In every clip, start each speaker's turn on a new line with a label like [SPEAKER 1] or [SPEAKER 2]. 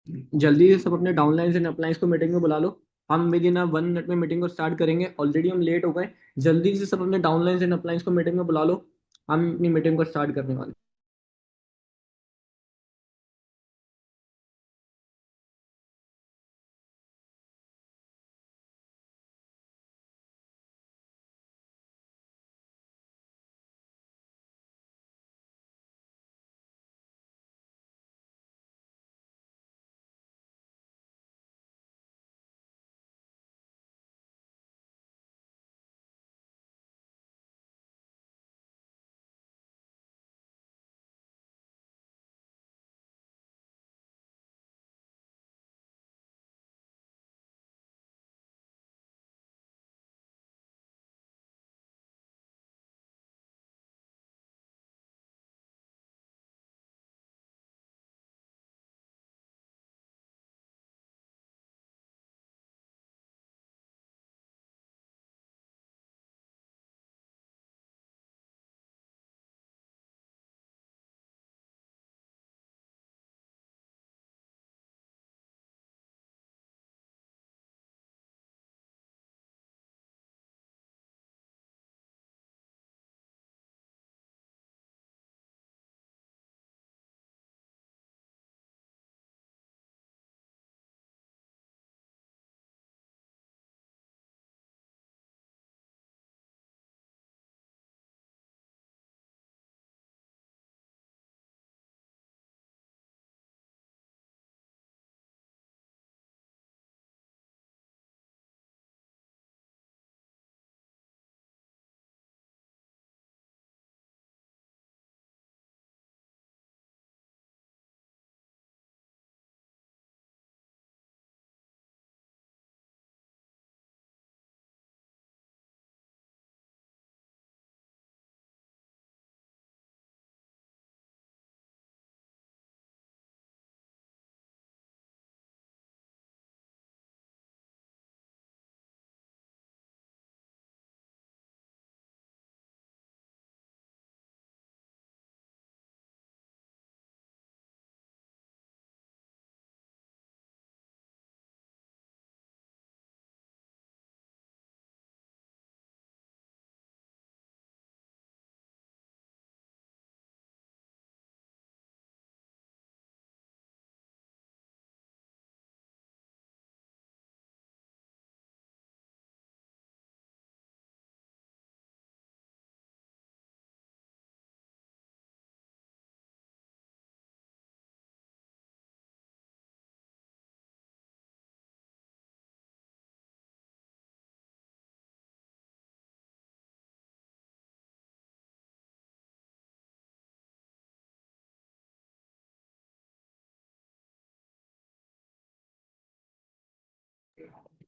[SPEAKER 1] जल्दी से सब अपने डाउनलाइंस एंड अपलाइंस को मीटिंग में बुला लो। हम विद इन 1 मिनट में मीटिंग को स्टार्ट करेंगे, ऑलरेडी हम लेट हो गए। जल्दी से सब अपने डाउनलाइंस एंड अपलाइंस को मीटिंग में बुला लो। हम अपनी मीटिंग को स्टार्ट करने वाले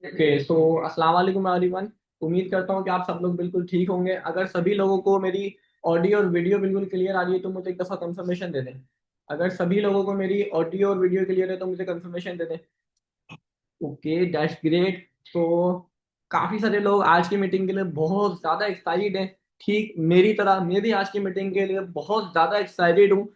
[SPEAKER 1] ओके सो अस्सलाम वालेकुम एवरीवन। उम्मीद करता हूँ कि आप सब लोग बिल्कुल ठीक होंगे। अगर सभी लोगों को मेरी ऑडियो और वीडियो बिल्कुल क्लियर आ रही है तो मुझे एक दफ़ा कंफर्मेशन दे दें। अगर सभी लोगों को मेरी ऑडियो और वीडियो क्लियर है तो मुझे कंफर्मेशन दे दें। Okay that's great. तो काफी सारे लोग आज की मीटिंग के लिए बहुत ज्यादा एक्साइटेड हैं। ठीक मेरी तरह मैं भी आज की मीटिंग के लिए बहुत ज्यादा एक्साइटेड हूँ।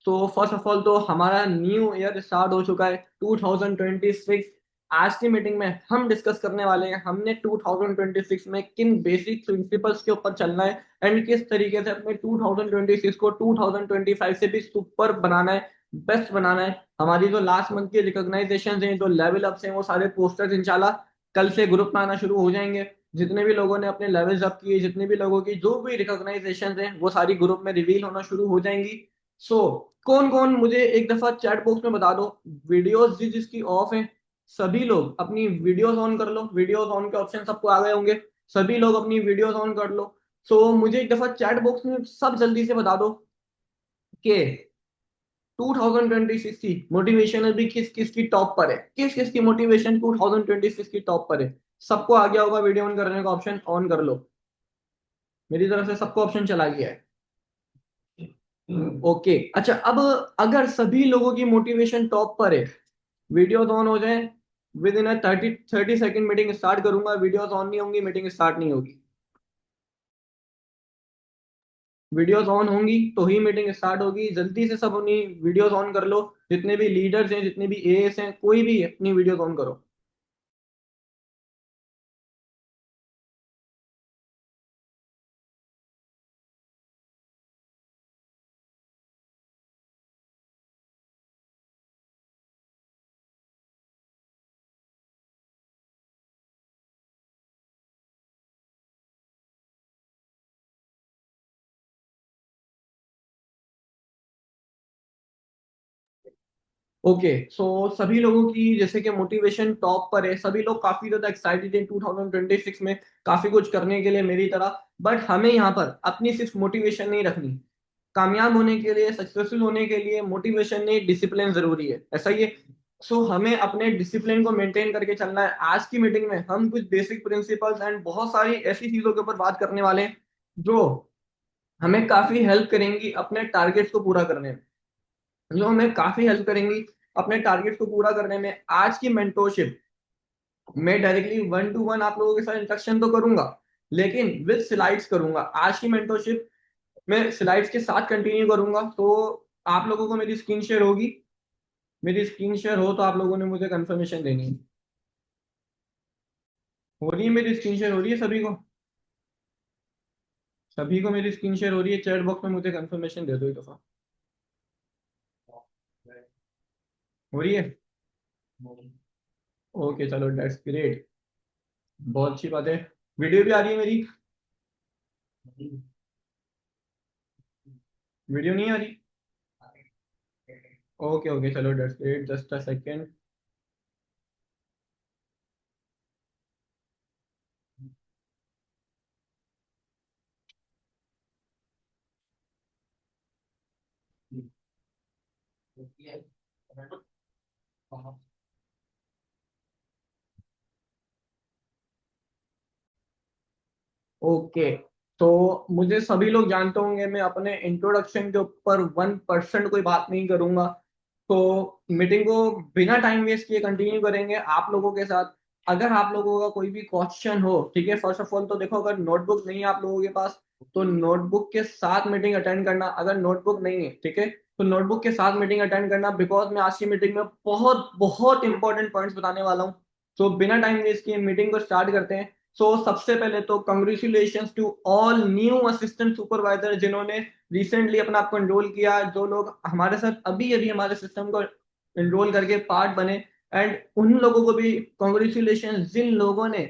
[SPEAKER 1] तो फर्स्ट ऑफ ऑल तो हमारा न्यू ईयर स्टार्ट हो चुका है 2026। आज की मीटिंग में हम डिस्कस करने वाले हैं हमने 2026 में किन बेसिक प्रिंसिपल्स के ऊपर चलना है एंड किस तरीके से अपने 2026 को 2025 से भी सुपर बनाना है, बेस्ट बनाना है। हमारी जो लास्ट मंथ की रिकॉग्नाइजेशन हैं, जो लेवल अप्स हैं, वो सारे पोस्टर्स इंशाल्लाह कल से ग्रुप में आना शुरू हो जाएंगे। जितने भी लोगों ने अपने लेवल्स अप किए, जितने भी लोगों की जो भी रिकॉग्नाइजेशन हैं, वो सारी ग्रुप में रिवील होना शुरू हो जाएंगी। सो कौन कौन मुझे एक दफा चैट बॉक्स में बता दो। वीडियोस जिसकी ऑफ है, सभी लोग अपनी वीडियोस ऑन कर लो। वीडियोस ऑन के ऑप्शन सबको आ गए होंगे। सभी लोग अपनी वीडियोस ऑन कर लो। सो मुझे एक दफा चैट बॉक्स में सब जल्दी से बता दो कि 2026 की मोटिवेशन अभी किस किस की टॉप पर है, किस किस की मोटिवेशन 2026 की टॉप पर है। सबको आ गया होगा वीडियो ऑन करने का ऑप्शन, ऑन कर लो। मेरी तरफ से सबको ऑप्शन चला गया है। ओके अच्छा, अब अगर सभी लोगों की मोटिवेशन टॉप पर है, वीडियोस ऑन हो जाए। With in 30 second meeting start करूंगा। वीडियोस ऑन नहीं होंगी, मीटिंग स्टार्ट नहीं होगी। वीडियोस ऑन होंगी तो ही मीटिंग स्टार्ट होगी। जल्दी से सब अपनी वीडियोस ऑन कर लो, जितने भी लीडर्स हैं, जितने भी एएस हैं, कोई भी अपनी वीडियोस ऑन करो। ओके, सो सभी लोगों की जैसे कि मोटिवेशन टॉप पर है, सभी लोग काफी ज्यादा एक्साइटेड हैं 2026 में काफी कुछ करने के लिए मेरी तरह। बट हमें यहाँ पर अपनी सिर्फ मोटिवेशन नहीं रखनी। कामयाब होने के लिए, सक्सेसफुल होने के लिए मोटिवेशन नहीं, डिसिप्लिन जरूरी है, ऐसा ही है। सो हमें अपने डिसिप्लिन को मेंटेन करके चलना है। आज की मीटिंग में हम कुछ बेसिक प्रिंसिपल्स एंड बहुत सारी ऐसी चीजों के ऊपर बात करने वाले हैं जो हमें काफी हेल्प करेंगी अपने टारगेट्स को पूरा करने में, जो हमें काफी हेल्प करेंगी अपने टारगेट्स को पूरा करने में। आज की मेंटोरशिप मैं डायरेक्टली वन टू वन आप लोगों के साथ इंटरेक्शन तो करूंगा, लेकिन विद स्लाइड्स करूंगा। आज की मेंटोरशिप मैं स्लाइड्स के साथ कंटिन्यू करूंगा। तो आप लोगों को मेरी स्क्रीन शेयर होगी। मेरी स्क्रीन शेयर हो तो आप लोगों ने मुझे कंफर्मेशन देनी है। हो रही है मेरी स्क्रीन शेयर? हो रही है सभी को? सभी को मेरी स्क्रीन शेयर हो रही है? चैट बॉक्स में मुझे कंफर्मेशन दे दो एक दफा। हो रही है? ओके, चलो दैट्स ग्रेट। बहुत अच्छी बात है। वीडियो भी आ रही है मेरी? वीडियो नहीं आ रही? ओके ओके, चलो that's great, just a second. Okay, तो मुझे सभी लोग जानते होंगे, मैं अपने इंट्रोडक्शन के ऊपर 1% कोई बात नहीं करूंगा। तो मीटिंग को बिना टाइम वेस्ट किए कंटिन्यू करेंगे आप लोगों के साथ। अगर आप लोगों का कोई भी क्वेश्चन हो, ठीक है, फर्स्ट ऑफ ऑल तो देखो, अगर नोटबुक नहीं है आप लोगों के पास तो नोटबुक के साथ मीटिंग अटेंड करना। अगर नोटबुक नहीं है, ठीक है, तो नोटबुक के साथ मीटिंग अटेंड करना, बिकॉज मैं आज की मीटिंग में बहुत बहुत इंपॉर्टेंट पॉइंट्स बताने वाला हूँ। तो बिना टाइम वेस्ट किए मीटिंग को स्टार्ट करते हैं। सो सबसे पहले तो congratulations to all new assistant supervisor जिन्होंने रिसेंटली अपना आपको एनरोल किया, जो लोग हमारे साथ अभी अभी हमारे सिस्टम को एनरोल करके पार्ट बने। एंड उन लोगों को भी कॉन्ग्रेचुलेशन जिन लोगों ने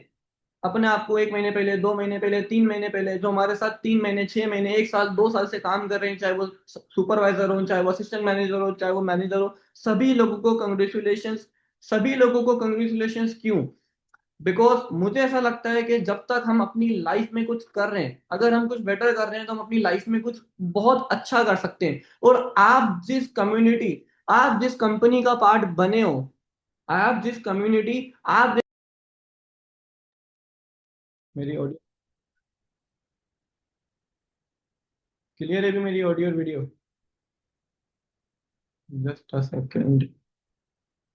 [SPEAKER 1] अपने आप को 1 महीने पहले, 2 महीने पहले, 3 महीने पहले, जो हमारे साथ 3 महीने, 6 महीने, 1 साल, 2 साल से काम कर रहे हैं, चाहे वो सुपरवाइजर हो, चाहे वो असिस्टेंट मैनेजर हो, चाहे वो मैनेजर हो, सभी लोगों को कंग्रेचुलेशन। सभी लोगों को कंग्रेचुलेशन क्यों? बिकॉज मुझे ऐसा लगता है कि जब तक हम अपनी लाइफ में कुछ कर रहे हैं, अगर हम कुछ बेटर कर रहे हैं, तो हम अपनी लाइफ में कुछ बहुत अच्छा कर सकते हैं। और आप जिस कम्युनिटी, आप जिस कंपनी का पार्ट बने हो, आप जिस कम्युनिटी, आप मेरी ऑडियो क्लियर है भी? मेरी ऑडियो और वीडियो? जस्ट अ सेकेंड,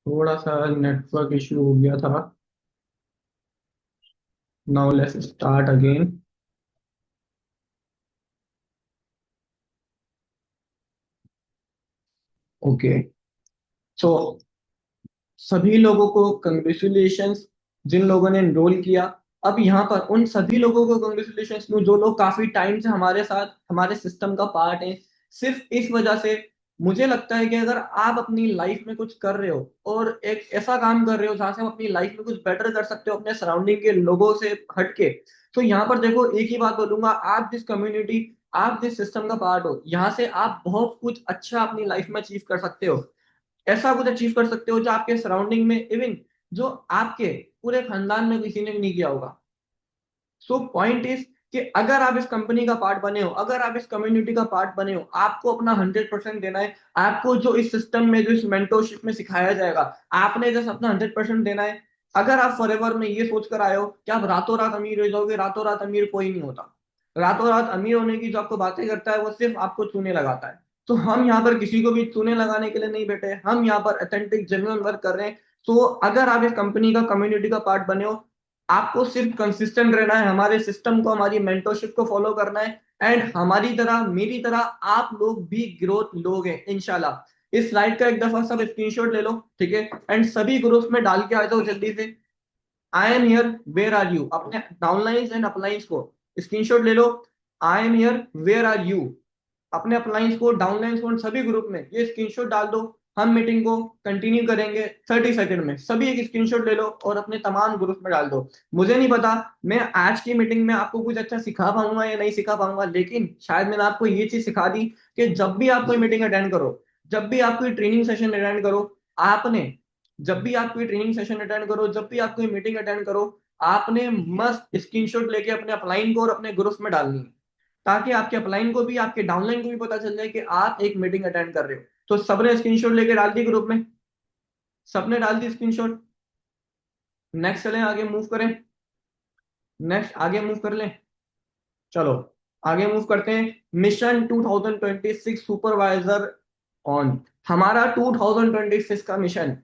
[SPEAKER 1] थोड़ा सा नेटवर्क इशू हो गया था। Now let's start again. Okay, so सभी लोगों को कंग्रेचुलेशंस जिन लोगों ने एनरोल किया। अब यहाँ पर उन सभी लोगों को कंग्रेचुलेशंस दूं जो लोग काफी टाइम से हमारे साथ हमारे सिस्टम का पार्ट हैं। सिर्फ इस वजह से मुझे लगता है कि अगर आप अपनी लाइफ में कुछ कर रहे हो और एक ऐसा काम कर रहे हो जहां से आप अपनी लाइफ में कुछ बेटर कर सकते हो अपने सराउंडिंग के लोगों से हटके, तो यहाँ पर देखो, एक ही बात बोलूंगा, आप जिस कम्युनिटी, आप जिस सिस्टम का पार्ट हो, यहाँ से आप बहुत कुछ अच्छा अपनी लाइफ में अचीव कर सकते हो। ऐसा कुछ अचीव कर सकते हो जो आपके सराउंडिंग में, इवन जो आपके पूरे खानदान में किसी ने भी नहीं किया होगा। सो पॉइंट इज कि अगर आप इस कंपनी का पार्ट बने हो, अगर आप इस कम्युनिटी का पार्ट बने हो, आपको अपना 100% देना है। आपको जो इस सिस्टम में, जो इस मेंटोरशिप में सिखाया जाएगा, आपने जस्ट अपना 100% देना है। अगर आप फॉरएवर में ये सोच कर आए हो कि आप रातों रात अमीर हो जाओगे, रातों रात अमीर कोई नहीं होता। रातों रात अमीर होने की जो आपको बातें करता है वो सिर्फ आपको चूने लगाता है। तो हम यहाँ पर किसी को भी चूने लगाने के लिए नहीं बैठे, हम यहाँ पर अथेंटिक जेन्युइन वर्क कर रहे हैं। तो अगर आप इस कंपनी का, कम्युनिटी का पार्ट बने हो, आपको सिर्फ कंसिस्टेंट रहना है, हमारे सिस्टम को, हमारी मेंटरशिप को फॉलो करना है। एंड हमारी तरह, मेरी तरह आप लोग भी ग्रोथ लोगे इंशाल्लाह। इस स्लाइड का एक दफा सब स्क्रीनशॉट ले लो, ठीक है, एंड सभी ग्रुप्स में डाल के आ जाओ जल्दी से। I am here where are you, अपने डाउनलाइंस एंड अपलाइंस को स्क्रीनशॉट ले लो। I am here where are you, अपने अपलाइंस को, डाउनलाइंस को, सभी ग्रुप में ये स्क्रीनशॉट डाल दो। हम मीटिंग को कंटिन्यू करेंगे 30 सेकंड में, सभी एक स्क्रीनशॉट ले लो और अपने तमाम ग्रुप में डाल दो। मुझे नहीं पता मैं आज की मीटिंग में आपको कुछ अच्छा सिखा पाऊंगा या नहीं सिखा पाऊंगा, लेकिन शायद मैंने आपको ये चीज सिखा दी कि जब भी आप कोई मीटिंग अटेंड करो, जब भी आप कोई ट्रेनिंग सेशन अटेंड करो, आपने जब भी आप कोई ट्रेनिंग सेशन अटेंड करो, जब भी आप कोई मीटिंग अटेंड करो, आपने मस्त स्क्रीनशॉट लेके अपने अपलाइन को और अपने ग्रुप में डालनी है, ताकि आपके अपलाइन को भी, आपके डाउनलाइन को भी पता चल जाए कि आप एक मीटिंग अटेंड कर रहे हो। तो सबने स्क्रीनशॉट लेके डाल दी ग्रुप में, सबने डाल दी स्क्रीनशॉट। नेक्स्ट चलें, आगे मूव करें, नेक्स्ट आगे मूव कर लें। चलो आगे मूव करते हैं। Mission 2026 supervisor on. हमारा 2026 का मिशन,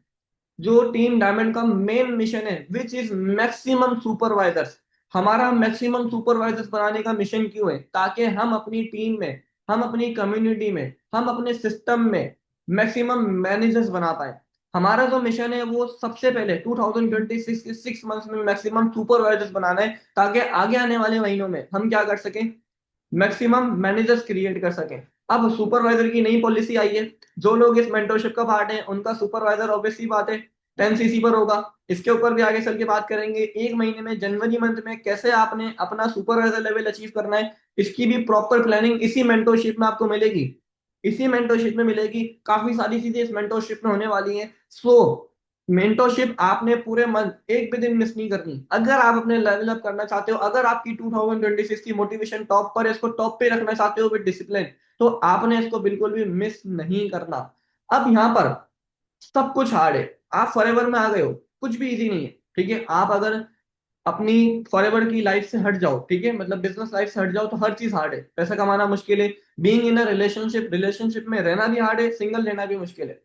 [SPEAKER 1] जो टीम डायमंड का मेन मिशन है, विच इज मैक्सिमम सुपरवाइजर्स। हमारा मैक्सिमम सुपरवाइजर्स बनाने का मिशन क्यों है? ताकि हम अपनी टीम में, हम अपनी कम्युनिटी में, हम अपने सिस्टम में मैक्सिमम मैनेजर्स बना पाए। हमारा जो मिशन है वो सबसे पहले 2026 के 6 मंथ्स में मैक्सिमम सुपरवाइजर्स बनाना है, ताकि आगे आने वाले महीनों में हम क्या कर सकें, मैक्सिमम मैनेजर्स क्रिएट कर सकें। अब सुपरवाइजर की नई पॉलिसी आई है, जो लोग इस मेंटरशिप का पार्ट है उनका सुपरवाइजर ऑब्वियसली बात है 10 सीसी पर होगा। इसके ऊपर भी आगे चल के बात करेंगे, एक महीने में, जनवरी मंथ में कैसे आपने अपना सुपरवाइजर लेवल अचीव करना है, इसकी भी प्रॉपर प्लानिंग इसी मेंटरशिप में आपको मिलेगी। इसी मेंटरशिप में मिलेगी, काफी सारी चीजें इस मेंटरशिप में होने वाली हैं। सो मेंटरशिप आपने पूरे मंथ एक भी दिन मिस नहीं करनी। अगर आप अपने लेवल अप करना चाहते हो, अगर आपकी 2026 की मोटिवेशन टॉप पर है, इसको टॉप पे रखना चाहते हो विद डिसिप्लिन, तो आपने इसको बिल्कुल भी मिस नहीं करना। अब यहाँ पर सब कुछ हार्ड है, आप फॉरएवर में आ गए हो, कुछ भी इजी नहीं है, ठीक है। आप अगर अपनी फॉरएवर की लाइफ से हट जाओ, ठीक है, मतलब बिजनेस लाइफ से हट जाओ, तो हर चीज हार्ड है। पैसा कमाना मुश्किल है, being in a relationship, relationship में रहना भी हार्ड है, सिंगल रहना भी मुश्किल है,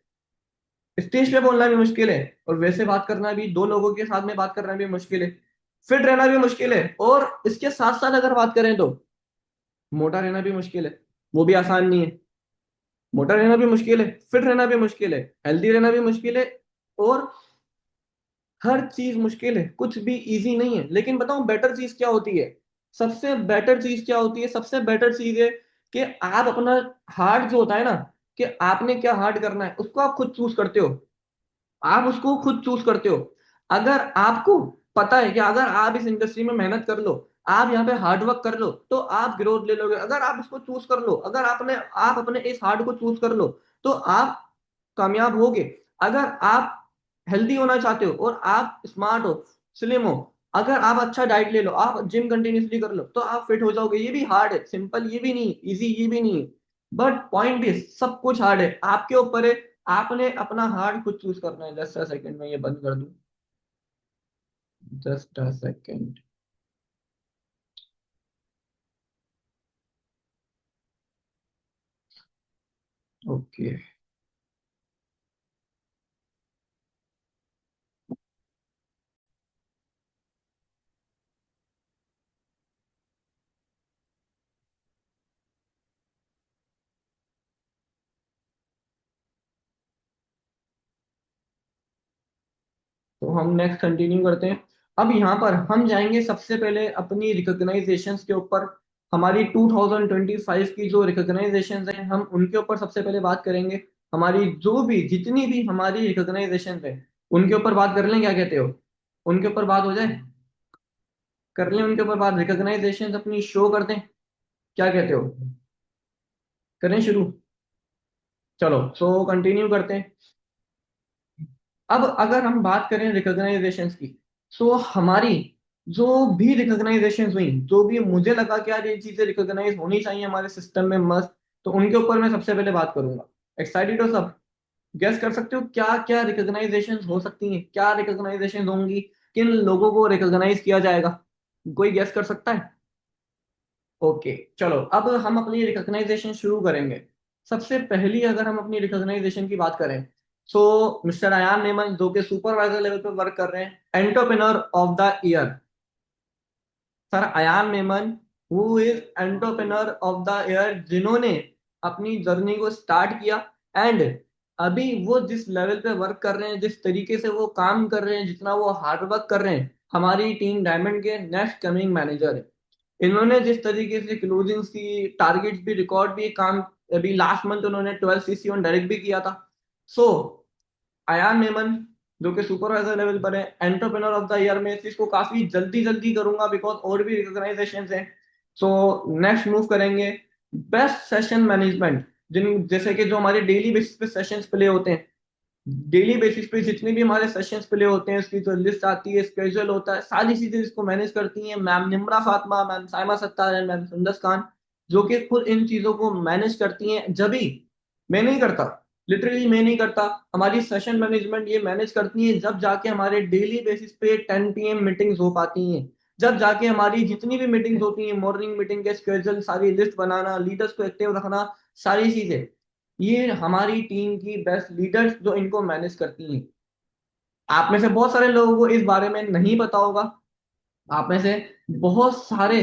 [SPEAKER 1] स्टेज पे बोलना भी मुश्किल है, और वैसे बात करना भी, दो लोगों के साथ में बात करना भी मुश्किल है, फिट रहना भी मुश्किल है, और इसके साथ साथ अगर बात करें तो मोटा रहना भी मुश्किल है, वो भी आसान नहीं है। मोटा रहना भी मुश्किल है, फिट रहना भी मुश्किल है, हेल्दी रहना भी मुश्किल है, और हर चीज मुश्किल है, कुछ भी इजी नहीं है। लेकिन बताऊं बेटर चीज क्या होती है? सबसे बेटर चीज क्या होती है? सबसे बेटर चीज है कि आप अपना हार्ट जो होता है ना, कि आपने क्या हार्ट करना है, उसको आप खुद चूज करते हो। आप उसको खुद चूज करते हो। अगर आपको पता है कि अगर आप इस इंडस्ट्री में मेहनत कर लो, आप यहाँ पे हार्डवर्क कर लो, तो आप ग्रोथ ले लोगे। अगर आप इसको चूज कर लो, अगर आप अपने इस हार्ड को चूज कर लो, तो आप कामयाब होगे। अगर आप हेल्दी होना चाहते हो और आप स्मार्ट हो, स्लिम हो, अगर आप अच्छा डाइट ले लो, आप जिम कंटिन्यूसली कर लो, तो आप फिट हो जाओगे। ये भी हार्ड है, सिंपल ये भी नहीं, इजी ये भी नहीं है, बट पॉइंट इज सब कुछ हार्ड है, आपके ऊपर है। आपने अपना हार्ड खुद चूज करना है। जस्ट अ सेकंड में ये बंद कर दूं, जस्ट अ सेकंड। ओके, तो हम नेक्स्ट कंटिन्यू करते हैं। अब यहाँ पर हम जाएंगे सबसे पहले अपनी रिकॉग्नाइजेशंस के ऊपर। हमारी 2025 की जो रिकॉग्नाइजेशंस हैं, हम उनके ऊपर सबसे पहले बात करेंगे। हमारी जो भी, जितनी भी हमारी रिकॉग्नाइजेशंस हैं, उनके ऊपर बात कर लें, क्या कहते हो? उनके ऊपर बात हो जाए, कर लें उनके ऊपर बात, रिकॉग्नाइजेशंस अपनी शो कर दें, क्या कहते हो? करें शुरू? चलो सो कंटिन्यू करते हैं। अब अगर हम बात करें रिकॉग्नाइजेशंस की, सो हमारी जो भी रिकॉग्नाइजेशंस हुई, जो भी मुझे लगा कि यार ये चीजें रिकॉग्नाइज होनी चाहिए हमारे सिस्टम में मस्त, तो उनके ऊपर मैं सबसे पहले बात करूंगा। एक्साइटेड हो सब? गेस कर सकते हो क्या क्या रिकॉग्नाइजेशंस हो सकती हैं, क्या रिकॉग्नाइजेशंस होंगी, किन लोगों को रिकॉग्नाइज किया जाएगा? कोई गेस कर सकता है? ओके, चलो अब हम अपनी रिकॉग्नाइजेशन शुरू करेंगे। सबसे पहली अगर हम अपनी रिकॉग्नाइजेशन की बात करें, सो मिस्टर अयान मेमन, जो कि सुपरवाइजर लेवल पे वर्क कर रहे हैं, entrepreneur of the year. Sir Ayan Memon who is entrepreneur of the year, जिन्होंने अपनी जर्नी को स्टार्ट किया एंड अभी वो जिस लेवल पे वर्क कर रहे हैं, जिस तरीके से वो काम कर रहे हैं, जितना वो हार्ड वर्क कर रहे हैं, हमारी टीम डायमंड के नेक्स्ट कमिंग मैनेजर है। इन्होंने जिस तरीके से क्लोजिंग्स की, टारगेट्स भी, रिकॉर्ड भी, काम अभी लास्ट मंथ उन्होंने 12 सीसी ऑन डायरेक्ट भी किया था। सो अयान मेमन जो कि सुपरवाइजर लेवल पर है, एंटरप्रेन्योर ऑफ द ईयर में इस चीज को काफी जल्दी जल्दी करूंगा बिकॉज और भी रिकॉग्नाइजेशन हैं। सो नेक्स्ट मूव करेंगे बेस्ट सेशन मैनेजमेंट, जिन जैसे कि जो हमारे डेली बेसिस पे सेशंस प्ले होते हैं, डेली बेसिस पे जितने भी हमारे सेशंस प्ले होते हैं उसकी जो लिस्ट आती है, स्केड्यूल होता है, सारी चीजें इसको मैनेज करती हैं ma'am Nimra Fatima, ma'am Saima Sattar and ma'am Sundas Khan, जो कि खुद इन चीजों को मैनेज करती हैं। जब भी मैं नहीं करता, लिटरली मैं नहीं करता, हमारी सेशन मैनेजमेंट ये मैनेज करती है, जब जाके हमारे डेली बेसिस पे 10 PM मीटिंग्स हो पाती हैं, जब जाके हमारी जितनी भी मीटिंग्स होती हैं, मॉर्निंग मीटिंग के स्केड्यूल, सारी लिस्ट बनाना, लीडर्स को एक्टिव रखना, सारी चीजें, ये हमारी टीम की बेस्ट लीडर्स जो इनको मैनेज करती हैं। आप में से बहुत सारे लोगों को इस बारे में नहीं पता होगा, आप में से बहुत सारे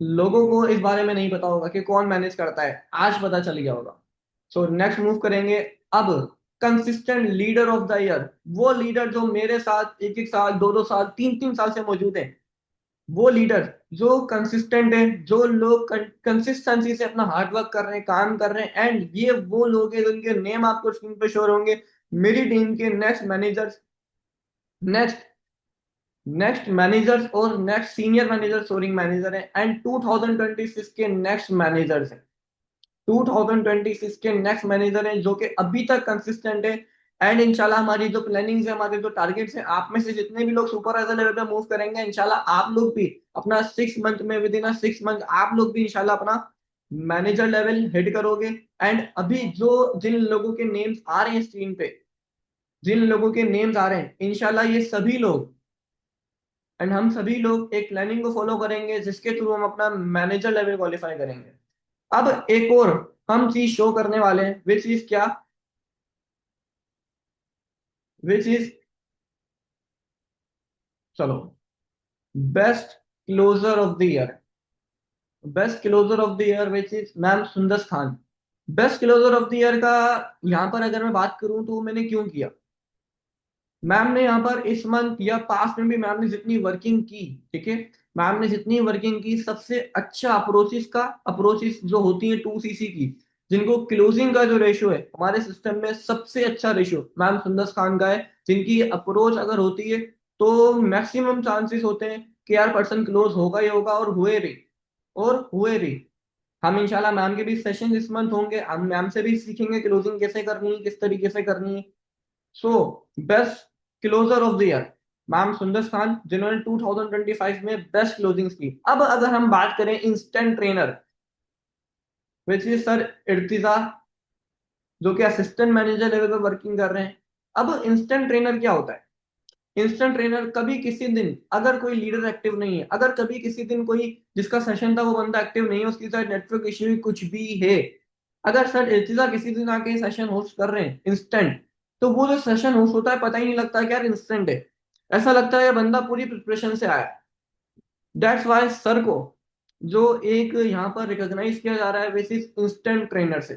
[SPEAKER 1] लोगों को इस बारे में नहीं पता होगा कि कौन मैनेज करता है, आज पता चल गया होगा। सो नेक्स्ट मूव करेंगे अब consistent leader of the year, वो लीडर जो मेरे साथ 1 1 साल, 2 2 साल, 3 3 साल से मौजूद है, वो लीडर जो कंसिस्टेंट है, जो लोग कंसिस्टेंसी से अपना हार्ड वर्क कर रहे हैं, काम कर रहे हैं, एंड ये वो लोग हैं जिनके नेम आपको स्क्रीन पे शो होंगे, मेरी टीम के next managers, next next managers और next senior manager, soaring manager है, एंड 2026 के नेक्स्ट मैनेजर्स हैं। 2026 के नेक्स्ट मैनेजर हैं जो कि अभी तक कंसिस्टेंट है। एंड इंशाल्लाह हमारी जो प्लानिंग्स है, हमारे जो टारगेट्स हैं, आप में से जितने भी लोग सुपरवाइजर लेवल पे मूव करेंगे, इंशाल्लाह आप लोग भी अपना 6 मंथ में, विद इन 6 मंथ आप लोग भी इंशाल्लाह अपना मैनेजर लेवल हिट करोगे। एंड अभी जो जिन लोगों के नेम्स आ रहे हैं स्क्रीन पे, जिन लोगों के नेम्स आ रहे हैं, इंशाल्लाह ये सभी लोग एंड हम सभी लोग एक प्लानिंग को फॉलो करेंगे जिसके थ्रू हम अपना मैनेजर लेवल क्वालिफाई करेंगे। अब एक और हम चीज शो करने वाले हैं, विच इज क्या, विच इज, चलो, best closer of the year, best closer of the year which is ma'am Sundas Khan. Best closer of the year का यहाँ पर अगर मैं बात करूं तो मैंने क्यों किया, मैम ने यहाँ पर इस मंथ या पास्ट में भी मैम ने जितनी वर्किंग की, ठीक है, मैम ने जितनी वर्किंग की, सबसे अच्छा अप्रोचेस जो होती है 2 CC की, जिनको क्लोजिंग का जो रेशियो है हमारे सिस्टम में, सबसे अच्छा रेशियो मैम सुंदर खान का है। जिनकी अप्रोच अगर होती है तो मैक्सिमम चांसेस होते हैं कि यार पर्सन क्लोज होगा ही होगा, और हुए भी। हम इंशाल्लाह मैम के भी सेशन इस मंथ होंगे, हम मैम से भी सीखेंगे क्लोजिंग कैसे करनी है, किस तरीके से करनी है। So best closer of the year ma'am Sundar Khan, जिन्होंने 2025 में बेस्ट क्लोजिंग्स की। अब अगर हम बात करें instant trainer, which is sir Irtiza, जो कि असिस्टेंट मैनेजर लेवल पे वर्किंग कर रहे हैं। अब इंस्टेंट ट्रेनर क्या होता है, इंस्टेंट ट्रेनर कभी किसी दिन अगर कोई लीडर एक्टिव नहीं है, अगर कभी किसी दिन कोई जिसका सेशन था वो बंदा एक्टिव नहीं है, उसकी साथ नेटवर्क इश्यू कुछ भी है, अगर सर इर्तिजा किसी दिन आके सेशन होस्ट कर रहे हैं इंस्टेंट, तो वो जो सेशन होस्ट होता है पता ही नहीं लगता कि यार इंस्टेंट है, ऐसा लगता है ये बंदा पूरी प्रिपरेशन से आया। दैट्स वाई सर को जो एक यहाँ पर रिकॉग्नाइज किया जा रहा है बेसिस इंस्टेंट ट्रेनर से।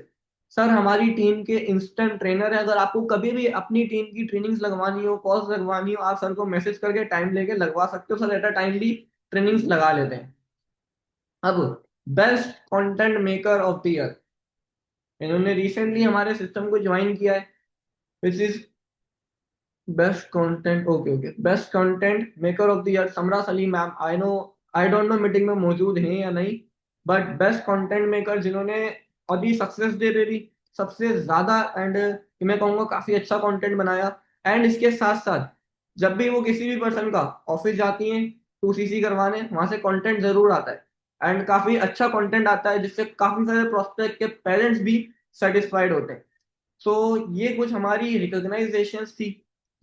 [SPEAKER 1] सर हमारी टीम के इंस्टेंट ट्रेनर है, अगर आपको कभी भी अपनी टीम की ट्रेनिंग्स लगवानी हो, कॉल्स लगवानी हो, आप सर को मैसेज करके टाइम लेके लगवा सकते हो, sir at a timely trainings लगा लेते हैं। अब best content maker of the year, इन्होंने रिसेंटली हमारे सिस्टम को ज्वाइन किया है, which is best content, okay okay, best content maker of the year Samra Saleem ma'am. I don't know meeting में मौजूद हैं या नहीं, बट बेस्ट कंटेंट मेकर जिन्होंने अभी सक्सेस डे पे भी सबसे ज्यादा एंड मैं कहूँगा काफी अच्छा कंटेंट बनाया। एंड इसके साथ साथ जब भी वो किसी भी पर्सन का ऑफिस जाती हैं 2 CC करवाने, वहां से कंटेंट जरूर आता है, एंड काफी अच्छा कंटेंट आता है जिससे काफी सारे प्रोस्पेक्ट के पेरेंट्स भी सेटिस्फाइड होते हैं। सो ये कुछ हमारी रिकॉग्नाइजेशंस थी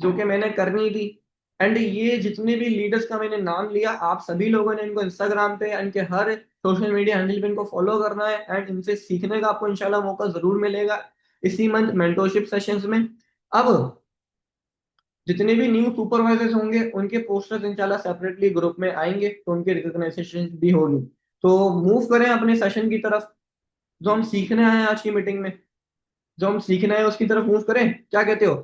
[SPEAKER 1] जो कि मैंने करनी थी। एंड ये जितने भी लीडर्स का मैंने नाम लिया, आप सभी लोगों ने इनको इंस्टाग्राम पे, इनके हर सोशल मीडिया हैंडल पे इनको फॉलो करना है, एंड इनसे सीखने का आपको इंशाल्लाह मौका जरूर मिलेगा इसी मंथ मेंटोरशिप सेशंस में। अब जितने भी न्यू सुपरवाइजर्स होंगे उनके पोस्टर्स इंशाल्लाह सेपरेटली ग्रुप में आएंगे, तो उनके रिकॉग्नाइजेशन भी होगी। तो मूव करें अपने सेशन की तरफ, जो हम सीखने आए हैं आज की मीटिंग में, जो हम सीखने आए उसकी तरफ मूव करें, क्या कहते हो?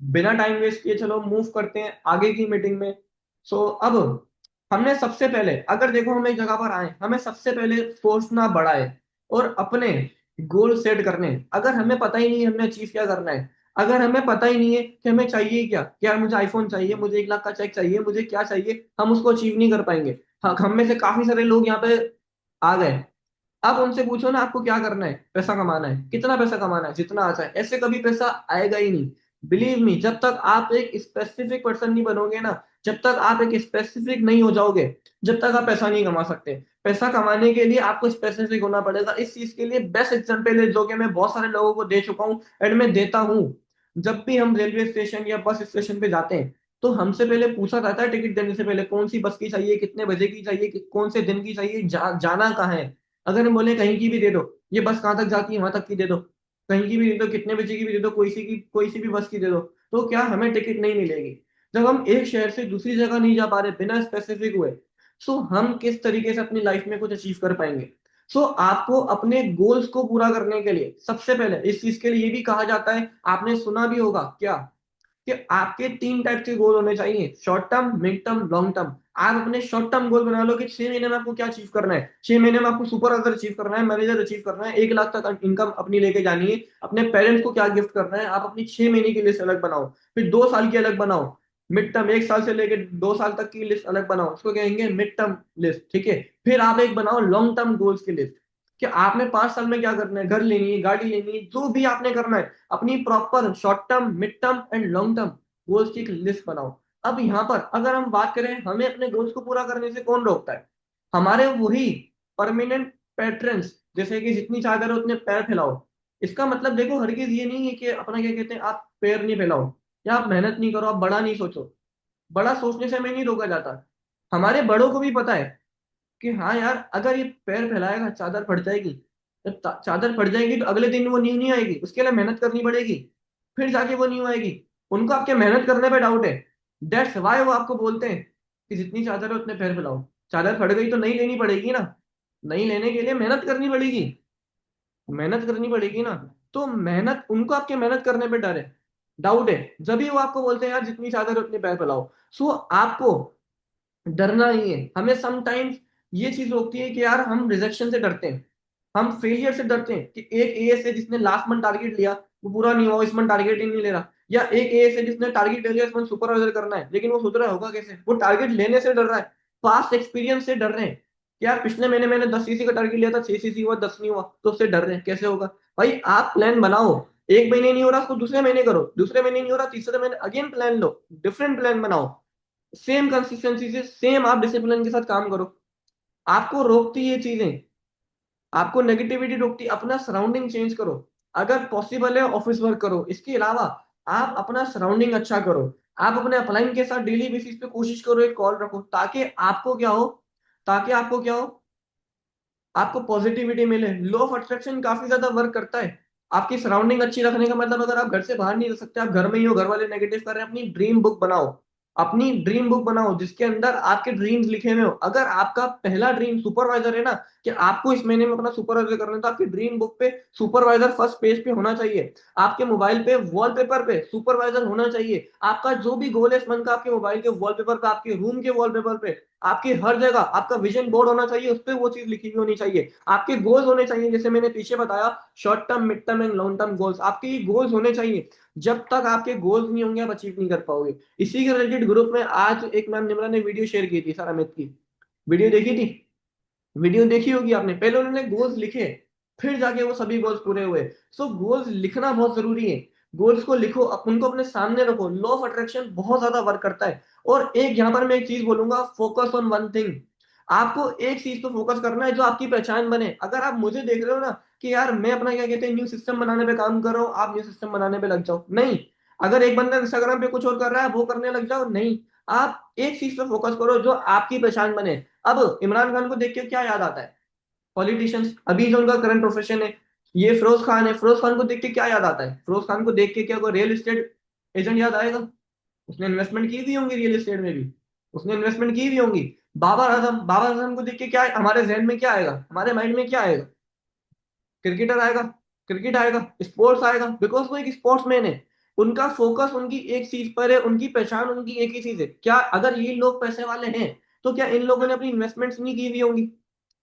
[SPEAKER 1] बिना टाइम वेस्ट किए चलो मूव करते हैं आगे की मीटिंग में। सो अब हमने सबसे पहले, अगर देखो हम एक जगह पर आए, हमें सबसे पहले सोचना बड़ा है और अपने गोल सेट करने हैं। अगर हमें पता ही नहीं है हमने अचीव क्या करना है, अगर हमें पता ही नहीं है कि हमें चाहिए क्या, कि यार मुझे आईफोन चाहिए, मुझे 1 लाख का चेक चाहिए, मुझे क्या चाहिए, हम उसको अचीव नहीं कर पाएंगे। हाँ, हम में से काफी सारे लोग यहाँ पे आ गए। अब उनसे पूछो ना आपको क्या करना है, पैसा कमाना है, कितना पैसा कमाना है, जितना आता है, ऐसे कभी पैसा आएगा ही नहीं। बिलीव मी, जब तक आप एक स्पेसिफिक पर्सन नहीं बनोगे ना, जब तक आप एक स्पेसिफिक नहीं हो जाओगे, जब तक आप पैसा नहीं कमा सकते। पैसा कमाने के लिए आपको स्पेसिफिक होना पड़ेगा। इस चीज के लिए बेस्ट एग्जांपल है जो कि मैं बहुत सारे लोगों को दे चुका हूँ एंड मैं देता हूँ। जब भी हम रेलवे स्टेशन या बस स्टेशन पे जाते हैं, तो हमसे पहले पूछा जाता है टिकट देने से पहले, कौन सी बस की चाहिए, कितने बजे की चाहिए, कौन से दिन की चाहिए, जाना कहाँ है। अगर हम बोले कहीं की भी दे दो, ये बस कहाँ तक जाती है वहां तक की दे दो, कहीं की भी दे दो, कितने बजे की भी दे दो, कोई सी भी बस की दे दो, तो क्या हमें टिकट नहीं मिलेगी? जब हम एक शहर से दूसरी जगह नहीं जा पा रहे बिना स्पेसिफिक हुए, सो हम किस तरीके से अपनी लाइफ में कुछ अचीव कर पाएंगे? सो आपको अपने गोल्स को पूरा करने के लिए सबसे पहले, इस चीज के लिए ये भी कहा जाता है, आपने सुना भी होगा क्या, कि आपके 3 टाइप के गोल होने चाहिए, short term, mid term, long term. आप अपने शॉर्ट टर्म गोल बना लो कि 6 महीने में आपको क्या अचीव करना है, 6 महीने में आपको सुपर अचीव अचीव करना है, मैनेजर अचीव करना है, 1 लाख तक इनकम अपनी लेके जानी है, अपने पेरेंट्स को क्या गिफ्ट करना है। आप अपनी 6 महीने की लिस्ट अलग बनाओ, फिर 2 साल की अलग बनाओ, मिड टर्म 1 साल से लेके 2 साल तक की लिस्ट अलग बनाओ, उसको कहेंगे मिड टर्म लिस्ट, ठीक है। फिर आप एक बनाओ लॉन्ग टर्म गोल्स की लिस्ट, कि आपने 5 साल में क्या करना है, घर लेनी है, गाड़ी लेनी है, जो भी आपने करना है, अपनी proper short term, mid term and long term goals की एक लिस्ट बनाओ। अब यहाँ पर अगर हम बात करें, हमें अपने गोल्स को पूरा करने से कौन रोकता है? हमारे वही परमानेंट पैटर्न्स, जैसे कि जितनी चादर है उतने पैर फैलाओ। इसका मतलब देखो, हरगिज ये नहीं है कि अपना क्या कहते हैं, आप पैर नहीं फैलाओ या आप मेहनत नहीं करो, आप बड़ा नहीं सोचो। बड़ा सोचने से हमें नहीं रोका जाता। हमारे बड़ों को भी पता है कि हाँ यार, अगर ये पैर फैलाएगा चादर फट जाएगी, जब चादर फट जाएगी तो अगले दिन वो नींव नहीं आएगी, उसके लिए मेहनत करनी पड़ेगी, फिर जाके वो नींव आएगी। उनको आपके मेहनत करने पे डाउट है, दैट्स वाई वो आपको बोलते हैं कि जितनी चादर है उतने पैर फैलाओ। चादर फट गई तो नई लेनी पड़ेगी ना, नई लेने के लिए मेहनत करनी पड़ेगी, मेहनत करनी पड़ेगी ना। तो मेहनत, उनको आपके मेहनत करने पे डर है, डाउट है, जब भी वो आपको बोलते हैं यार जितनी चादर है उतने पैर फैलाओ। सो आपको डरना नहीं है। हमें समटाइम्स ये चीज होती है कि यार हम रिजेक्शन से डरते हैं, हम फेलियर से डरते हैं, कि एक एएस है जिसने लास्ट मंथ टारगेट लिया, वो पूरा नहीं हुआ, इस मंथ टारगेट ही नहीं ले रहा। या एक एएस है जिसने टारगेट ले लिया, इस मंथ सुपरवाइजर करना है, लेकिन वो सोच रहा होगा कैसे, वो टारगेट लेने से डर रहा है, पास्ट एक्सपीरियंस से डर रहे हैं कि यार पिछले महीने मैंने 10 सीसी का टारगेट लिया था, 6 सीसी हुआ, 10 नहीं हुआ, तो उससे डर रहे हैं कैसे होगा। भाई आप प्लान बनाओ, एक महीने नहीं हो रहा उसको दूसरे महीने करो, दूसरे महीने नहीं हो रहा तीसरे महीने अगेन प्लान लो, डिफरेंट प्लान बनाओ, सेम कंसिस्टेंसी से, सेम आप डिसिप्लिन के साथ काम करो। आपको रोकती ये चीजें, आपको नेगेटिविटी रोकती, अपना सराउंडिंग चेंज करो। अगर पॉसिबल है ऑफिस वर्क करो, इसके अलावा आप अपना सराउंडिंग अच्छा करो। आप अपने अपलाइन के साथ डेली बेसिस पे कोशिश करो, एक कॉल रखो, ताकि आपको क्या हो, ताकि आपको क्या हो, आपको पॉजिटिविटी मिले। लो ऑफ अट्रैक्शन काफी ज्यादा वर्क करता है। आपकी सराउंडिंग अच्छी रखने का मतलब, अगर आप घर से बाहर नहीं रह सकते, आप घर में ही हो, घर वाले नेगेटिव कर रहे हैं, अपनी ड्रीम बुक बनाओ, अपनी ड्रीम बुक बनाओ जिसके अंदर आपके ड्रीम्स लिखे हुए हो। अगर आपका पहला ड्रीम सुपरवाइजर है ना, कि आपको इस महीने में अपना सुपरवाइजर करना है, तो आपकी ड्रीम बुक पे सुपरवाइजर फर्स्ट पेज पे होना चाहिए। आपके मोबाइल पे वॉलपेपर पे सुपरवाइजर होना चाहिए। आपका जो भी गोल है इस मंथ का, आपके मोबाइल के वॉलपेपर पे, आपके रूम के वॉलपेपर पे, आपकी हर जगह आपका विजन बोर्ड होना चाहिए, उस पर वो चीज लिखी हुई होनी चाहिए। आपके गोल्स होने चाहिए, जैसे मैंने पीछे बताया, short term, mid term and long term goals, आपके ये गोल्स होने चाहिए। जब तक आपके गोल्स नहीं होंगे आप अचीव नहीं कर पाओगे। इसी के रिलेटेड ग्रुप में आज एक मैम निम्रा ने वीडियो शेयर की थी, सर अमित की वीडियो देखी थी, वीडियो देखी होगी आपने। पहले उन्होंने गोल्स लिखे, फिर जाके वो सभी गोल्स पूरे हुए। सो गोल्स लिखना बहुत जरूरी है। गोल्स को लिखो, उनको अपने सामने रखो, लॉ ऑफ अट्रैक्शन बहुत ज्यादा वर्क करता है। और एक यहाँ पर मैं एक चीज बोलूंगा, फोकस ऑन वन थिंग। आपको एक चीज पे फोकस करना है जो आपकी पहचान बने। अगर आप मुझे देख रहे हो ना कि यार मैं अपना क्या कहते हैं न्यू सिस्टम बनाने पे काम कर रहा हूँ, आप न्यू सिस्टम बनाने पे लग जाओ, नहीं। अगर एक बंदा इंस्टाग्राम पे कुछ और कर रहा है वो करने लग जाओ, नहीं। आप एक चीज पे फोकस करो जो आपकी पहचान बने। अब इमरान खान को देख के क्या याद आता है? पॉलिटिशियंस, अभी जो उनका करंट प्रोफेशन है, ये फिरोज खान है, फिरोज खान को देख के क्या याद आता है? फिरोज खान को देख के क्या कोई रियल एस्टेट एजेंट याद आएगा? उसने इन्वेस्टमेंट की हुई होंगी रियल एस्टेट में भी, उसने इन्वेस्टमेंट की हुई होंगी। बाबर आजम को देख के क्या हमारे जहन में क्या आएगा, हमारे माइंड में क्या आएगा? क्रिकेटर आएगा, क्रिकेट आएगा, स्पोर्ट्स आएगा, बिकॉज वो एक स्पोर्ट्स मैन है। उनका फोकस उनकी एक चीज पर है, उनकी पहचान उनकी एक ही चीज है। क्या अगर ये लोग पैसे वाले हैं तो क्या इन लोगों ने अपनी इन्वेस्टमेंट्स नहीं की हुई होंगी?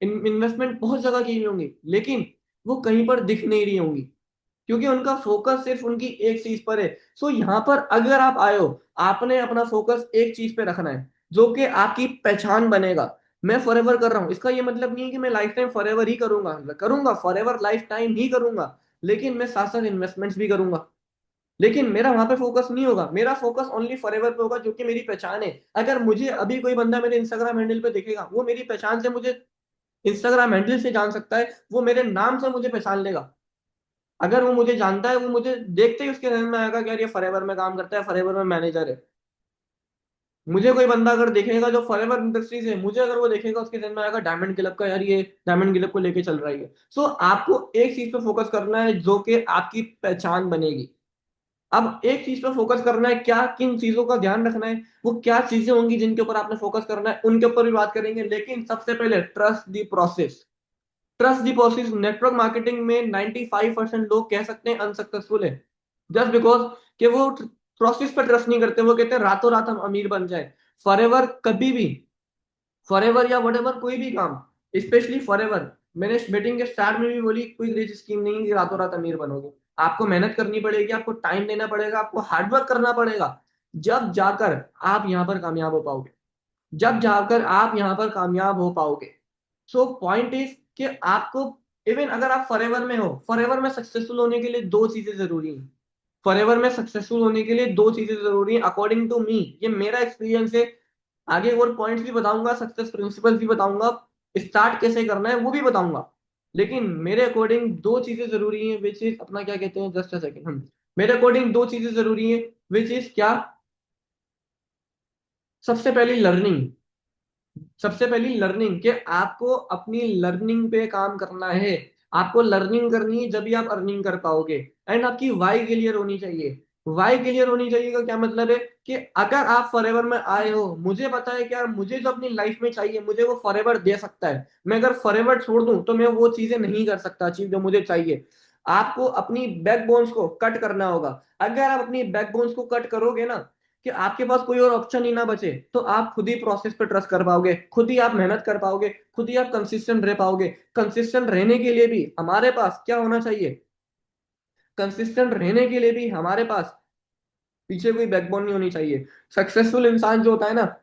[SPEAKER 1] इन्वेस्टमेंट बहुत जगह की हुई होंगी, लेकिन वो कहीं पर दिख नहीं रही होंगी, क्योंकि उनका फोकस सिर्फ उनकी एक चीज पर है। सो यहाँ पर अगर आप आए हो, आपने अपना फोकस एक चीज पे रखना है जो कि आपकी पहचान बनेगा। मैं फॉरएवर कर रहा हूँ, इसका ये मतलब नहीं है कि मैं लाइफ टाइम फॉरएवर ही करूंगा, करूंगा फॉरएवर लाइफ टाइम ही करूंगा, लेकिन मैं साथ साथ इन्वेस्टमेंट्स भी करूंगा। लेकिन मेरा वहां पे फोकस नहीं होगा, मेरा फोकस ओनली फॉरएवर पे होगा, जो कि मेरी पहचान है। अगर मुझे अभी कोई बंदा मेरे इंस्टाग्राम हैंडल पे दिखेगा, वो मेरी पहचान से मुझे इंस्टाग्राम हैंडल से जान सकता है, वो मेरे नाम से मुझे पहचान लेगा। अगर वो मुझे जानता है, वो मुझे देखते ही उसके ध्यान में आएगा कि यार ये फॉरएवर में काम करता है, फॉरएवर में मैनेजर है। मुझे कोई बंदा अगर देखेगा जो फॉरएवर इंडस्ट्री से, मुझे अगर वो देखेगा, उसके ध्यान में आएगा डायमंड क्लब का, यार ये डायमंड क्लब को लेके चल रहा है। सो आपको एक चीज पे फोकस करना है जो कि आपकी पहचान बनेगी। अब एक चीज पे फोकस करना है, क्या किन चीजों का ध्यान रखना है, वो क्या चीजें होंगी जिनके ऊपर आपने फोकस करना है, उनके ऊपर भी बात करेंगे। लेकिन सबसे पहले trust the process. Trust the process. Network marketing में 95% लोग कह सकते हैं अनसक्सेसफुल है, जस्ट बिकॉज कि वो प्रोसेस पर ट्रस्ट नहीं करते। वो कहते हैं रातों रात हम अमीर बन जाए। फॉरएवर कभी भी, फॉरएवर या वटेवर कोई भी काम, स्पेशली फॉरएवर, मैंने मीटिंग के स्टार्ट में भी बोली, कोई ग्लिच स्कीम नहीं है कि रातों रात अमीर बनोगे। आपको मेहनत करनी पड़ेगी, आपको टाइम देना पड़ेगा, आपको हार्डवर्क करना पड़ेगा, जब जाकर आप यहाँ पर कामयाब हो पाओगे, जब जाकर आप यहाँ पर कामयाब हो पाओगे। सो पॉइंट इज कि आपको, इवन अगर आप फॉरएवर में हो, फॉरएवर में सक्सेसफुल होने के लिए दो चीजें जरूरी हैं। फॉरएवर में सक्सेसफुल होने के लिए दो चीजें जरूरी हैं अकॉर्डिंग टू मी, ये मेरा एक्सपीरियंस है। आगे और पॉइंट्स भी बताऊंगा, सक्सेस प्रिंसिपल्स भी बताऊंगा, स्टार्ट कैसे करना है वो भी बताऊंगा। लेकिन मेरे अकॉर्डिंग दो चीजें जरूरी हैं, विच इज अपना क्या कहते हैं, जस्ट अ सेकंड, हम, मेरे अकॉर्डिंग दो चीजें जरूरी हैं, विच इज क्या? सबसे पहली लर्निंग, सबसे पहली लर्निंग, कि आपको अपनी लर्निंग पे काम करना है। आपको लर्निंग करनी है, जब भी आप अर्निंग कर पाओगे। एंड आपकी वाई क्लियर होनी चाहिए। वाई क्लियर होनी चाहिए का क्या मतलब है? कि अगर आप फॉरएवर में आए हो, मुझे पता है कि यार मुझे जो अपनी लाइफ में चाहिए, मुझे वो फॉरएवर दे सकता है। मैं अगर फॉरएवर छोड़ दूं तो मैं वो चीजें नहीं कर सकता चीज जो मुझे चाहिए। आपको अपनी बैकबोन्स को कट करना होगा। अगर आप अपनी बैकबोन्स को कट करोगे ना, कि आपके पास कोई और ऑप्शन ही ना बचे, तो आप खुद ही प्रोसेस पे ट्रस्ट कर पाओगे, खुद ही आप मेहनत कर पाओगे, खुद ही आप कंसिस्टेंट रह पाओगे। कंसिस्टेंट रहने के लिए भी हमारे पास क्या होना चाहिए? कंसिस्टेंट रहने के लिए भी हमारे पास पीछे कोई बैकबोन नहीं होनी चाहिए। सक्सेसफुल इंसान जो होता है ना,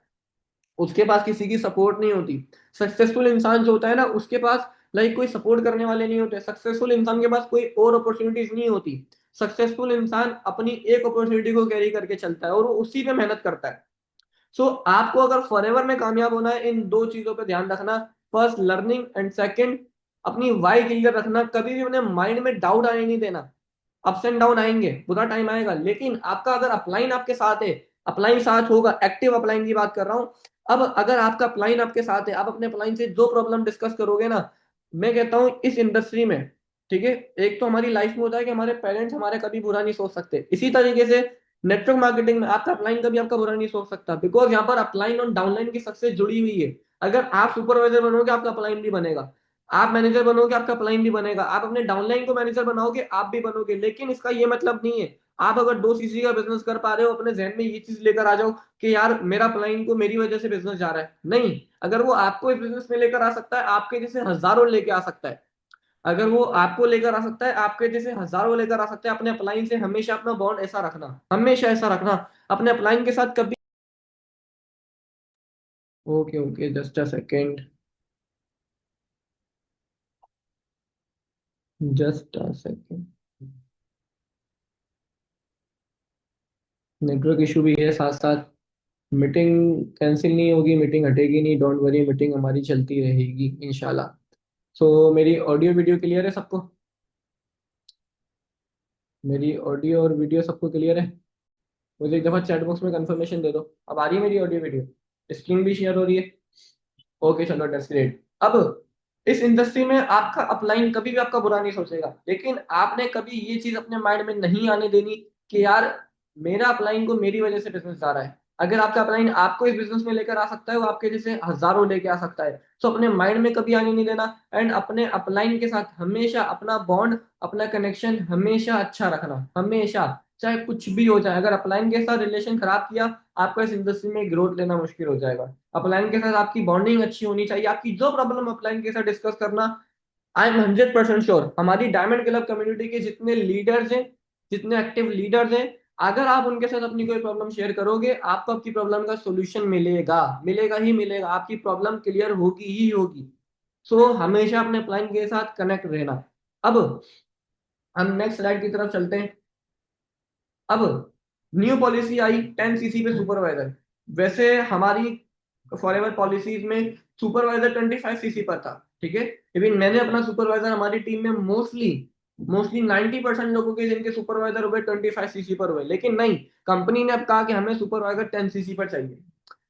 [SPEAKER 1] उसके पास किसी की सपोर्ट नहीं होती। सक्सेसफुल इंसान जो होता है ना, उसके पास लाइक कोई सपोर्ट करने वाले नहीं होते। सक्सेसफुल इंसान के पास कोई और अपॉर्चुनिटीज नहीं होती। सक्सेसफुल इंसान अपनी एक अपॉर्चुनिटी को कैरी करके चलता है और वो उसी पे मेहनत करता है। सो आपको अगर फॉरएवर में कामयाब होना है, इन दो चीजों पे ध्यान रखना। फर्स्ट लर्निंग, एंड सेकंड अपनी वाई क्लियर रखना। कभी भी अपने माइंड में डाउट आने नहीं देना। अप्स एंड डाउन आएंगे, बुरा टाइम आएगा, लेकिन आपका अगर अपलाइन आपके साथ है, अपलाइन साथ होगा, एक्टिव अपलाइन की बात कर रहा हूं। अब अगर आपका अपलाइन आपके साथ है, आप अपने अपलाइन से जो प्रॉब्लम डिस्कस करोगे ना, मैं कहता हूं इस इंडस्ट्री में, ठीक है, एक तो हमारी लाइफ में होता है कि हमारे पेरेंट्स हमारे कभी बुरा नहीं सोच सकते, इसी तरीके से नेटवर्क मार्केटिंग में आपका अपलाइन कभी आपका बुरा नहीं सोच सकता, बिकॉज यहाँ पर अपलाइन और डाउनलाइन की सक्सेस जुड़ी हुई है। अगर आप सुपरवाइजर बनोगे, आपका अपलाइन भी बनेगा। आप मैनेजर बनोगे, आपका अपलाइन भी बनेगा। आप अपने डाउनलाइन को मैनेजर बनाओगे, आप भी बनोगे। लेकिन इसका ये मतलब नहीं है, आप अगर दो सीसी का बिजनेस कर पा रहे हो, अपने जहन में ये चीज लेकर आ जाओ कि यार मेरा अपलाइन को मेरी वजह से बिजनेस जा रहा है। नहीं, अगर वो आपको इस बिजनेस में लेकर आ सकता है, आपके जैसे हजारों लेके आ सकता है। अगर वो आपको लेकर आ सकता है, आपके जैसे हजारों लेकर आ सकते हैं। अपने अपलाइन से हमेशा अपना बॉन्ड ऐसा रखना, हमेशा ऐसा रखना अपने अपलाइन के साथ कभी। Okay okay, just a second, just a second. Network issue भी है साथ साथ। मीटिंग कैंसिल नहीं होगी, मीटिंग हटेगी नहीं, डोंट वरी, मीटिंग हमारी चलती रहेगी इंशाल्लाह। सो मेरी ऑडियो वीडियो क्लियर है सबको? मेरी ऑडियो और वीडियो सबको क्लियर है? मुझे एक दफा चैट बॉक्स में कंफर्मेशन दे दो। अब आ रही है मेरी ऑडियो वीडियो, स्क्रीन भी शेयर हो रही है? ओके चलो, दैट्स ग्रेट। अब इस इंडस्ट्री में आपका अपलाइन कभी भी आपका बुरा नहीं सोचेगा, लेकिन आपने कभी ये चीज अपने माइंड में नहीं आने देनी कि यार मेरा अपलाइन को मेरी वजह से बिजनेस जा रहा है। अगर आपका अपलाइन आपको इस बिजनेस में लेकर आ सकता है, वो आपके जैसे हजारों लेके आ सकता है। तो अपने माइंड में कभी आने नहीं देना, एंड अपने अपलाइन के साथ हमेशा अपना बॉन्ड, अपना कनेक्शन हमेशा अच्छा रखना, हमेशा, चाहे कुछ भी हो जाए। अगर अपलाइन के साथ रिलेशन खराब किया, आपको इस इंडस्ट्री में ग्रोथ लेना मुश्किल हो जाएगा। अपलाइन के साथ आपकी बॉन्डिंग अच्छी होनी चाहिए, आपकी जो प्रॉब्लम अपलाइन के साथ डिस्कस करना। आई एम 100% श्योर, हमारी डायमंड क्लब कम्युनिटी के जितने लीडर्स हैं, जितने एक्टिव लीडर्स हैं, अगर आप उनके साथ अपनी कोई प्रॉब्लम शेयर करोगे, आपको आपकी प्रॉब्लम का सॉल्यूशन मिलेगा, मिलेगा ही मिलेगा, आपकी प्रॉब्लम क्लियर होगी ही होगी। सो हमेशा अपने क्लाइंट के साथ कनेक्ट रहना। अब हम नेक्स्ट स्लाइड की तरफ चलते हैं। अब न्यू पॉलिसी आई 10 सीसी पे सुपरवाइजर। वैसे हमारी फॉरएवर पॉलिसीज में सुपरवाइजर 25 सीसी पर था, ठीक है। इवन मैंने अपना सुपरवाइजर हमारी टीम में मोस्टली मोस्टली 90% लोगों के जिनके सुपरवाइजर हुए 25 सीसी पर हुए, लेकिन नहीं, कंपनी ने अब कहा कि हमें सुपरवाइजर 10 सीसी पर चाहिए,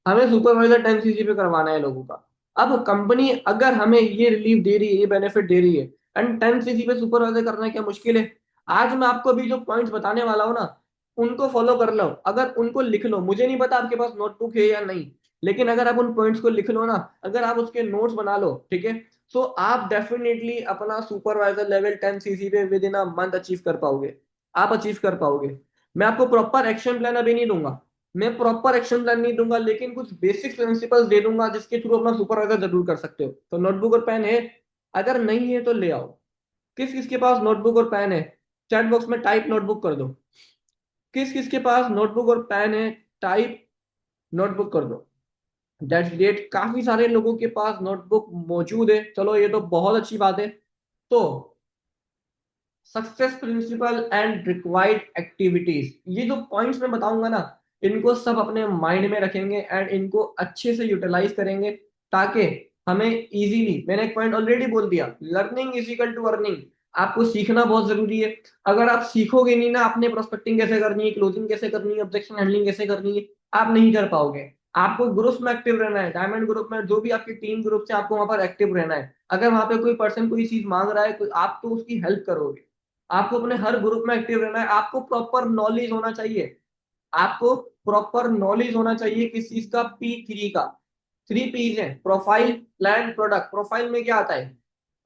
[SPEAKER 1] हमें सुपरवाइजर 10 सीसी पे करवाना है लोगों का। अब कंपनी अगर हमें ये रिलीफ दे रही है, ये बेनिफिट दे रही है, एंड 10 सीसी पे सुपरवाइजर करना क्या मुश्किल है। आज मैं आपको अभी जो पॉइंट्स बताने वाला हूँ ना, उनको फॉलो कर लो, अगर उनको लिख लो, मुझे नहीं पता आपके पास नोटबुक है या नहीं, लेकिन अगर आप उन पॉइंट्स को लिख लो ना, अगर आप उसके नोट्स बना लो, ठीक है, तो आप डेफिनेटली अपना सुपरवाइजर लेवल 10 सीसी पे with in a month achieve कर पाओगे। आप अचीव कर पाओगे। मैं आपको प्रॉपर एक्शन प्लान अभी नहीं दूंगा, मैं प्रॉपर एक्शन प्लान नहीं दूंगा, लेकिन कुछ बेसिक प्रिंसिपल्स दे दूंगा जिसके थ्रू अपना सुपरवाइजर जरूर कर सकते हो। तो नोटबुक और पेन है, अगर नहीं है तो ले आओ। किस किस के पास नोटबुक और पेन है, चैट बॉक्स में टाइप नोटबुक कर दो। किस किस के पास नोटबुक और पेन है, टाइप नोटबुक कर दो। दैट्स ग्रेट, काफी सारे लोगों के पास नोटबुक मौजूद है, चलो ये तो बहुत अच्छी बात है। तो success principle and required activities, ये जो पॉइंट्स मैं बताऊंगा ना, इनको सब अपने माइंड में रखेंगे एंड इनको अच्छे से यूटिलाइज करेंगे, ताकि हमें इजीली, मैंने एक पॉइंट ऑलरेडी बोल दिया, learning is equal to earning. आपको सीखना बहुत जरूरी है। अगर आप सीखोगे नहीं ना, आपने प्रोस्पेक्टिंग कैसे करनी है, क्लोजिंग कैसे करनी है, ऑब्जेक्शन हैंडलिंग कैसे करनी है, आप नहीं कर पाओगे। आपको ग्रुप में एक्टिव रहना है, डायमंड ग्रुप में जो भी आपकी टीम ग्रुप से, आपको वहां पर एक्टिव रहना है। अगर वहां पे कोई पर्सन कोई चीज मांग रहा है, आप तो उसकी हेल्प करोगे। आपको अपने हर ग्रुप में एक्टिव रहना है, आपको प्रॉपर नॉलेज होना चाहिए, आपको प्रॉपर नॉलेज होना चाहिए किस चीज का, P3 का। 3 P's है, प्रोफाइल, प्लान, प्रोडक्ट। प्रोफाइल में क्या आता है,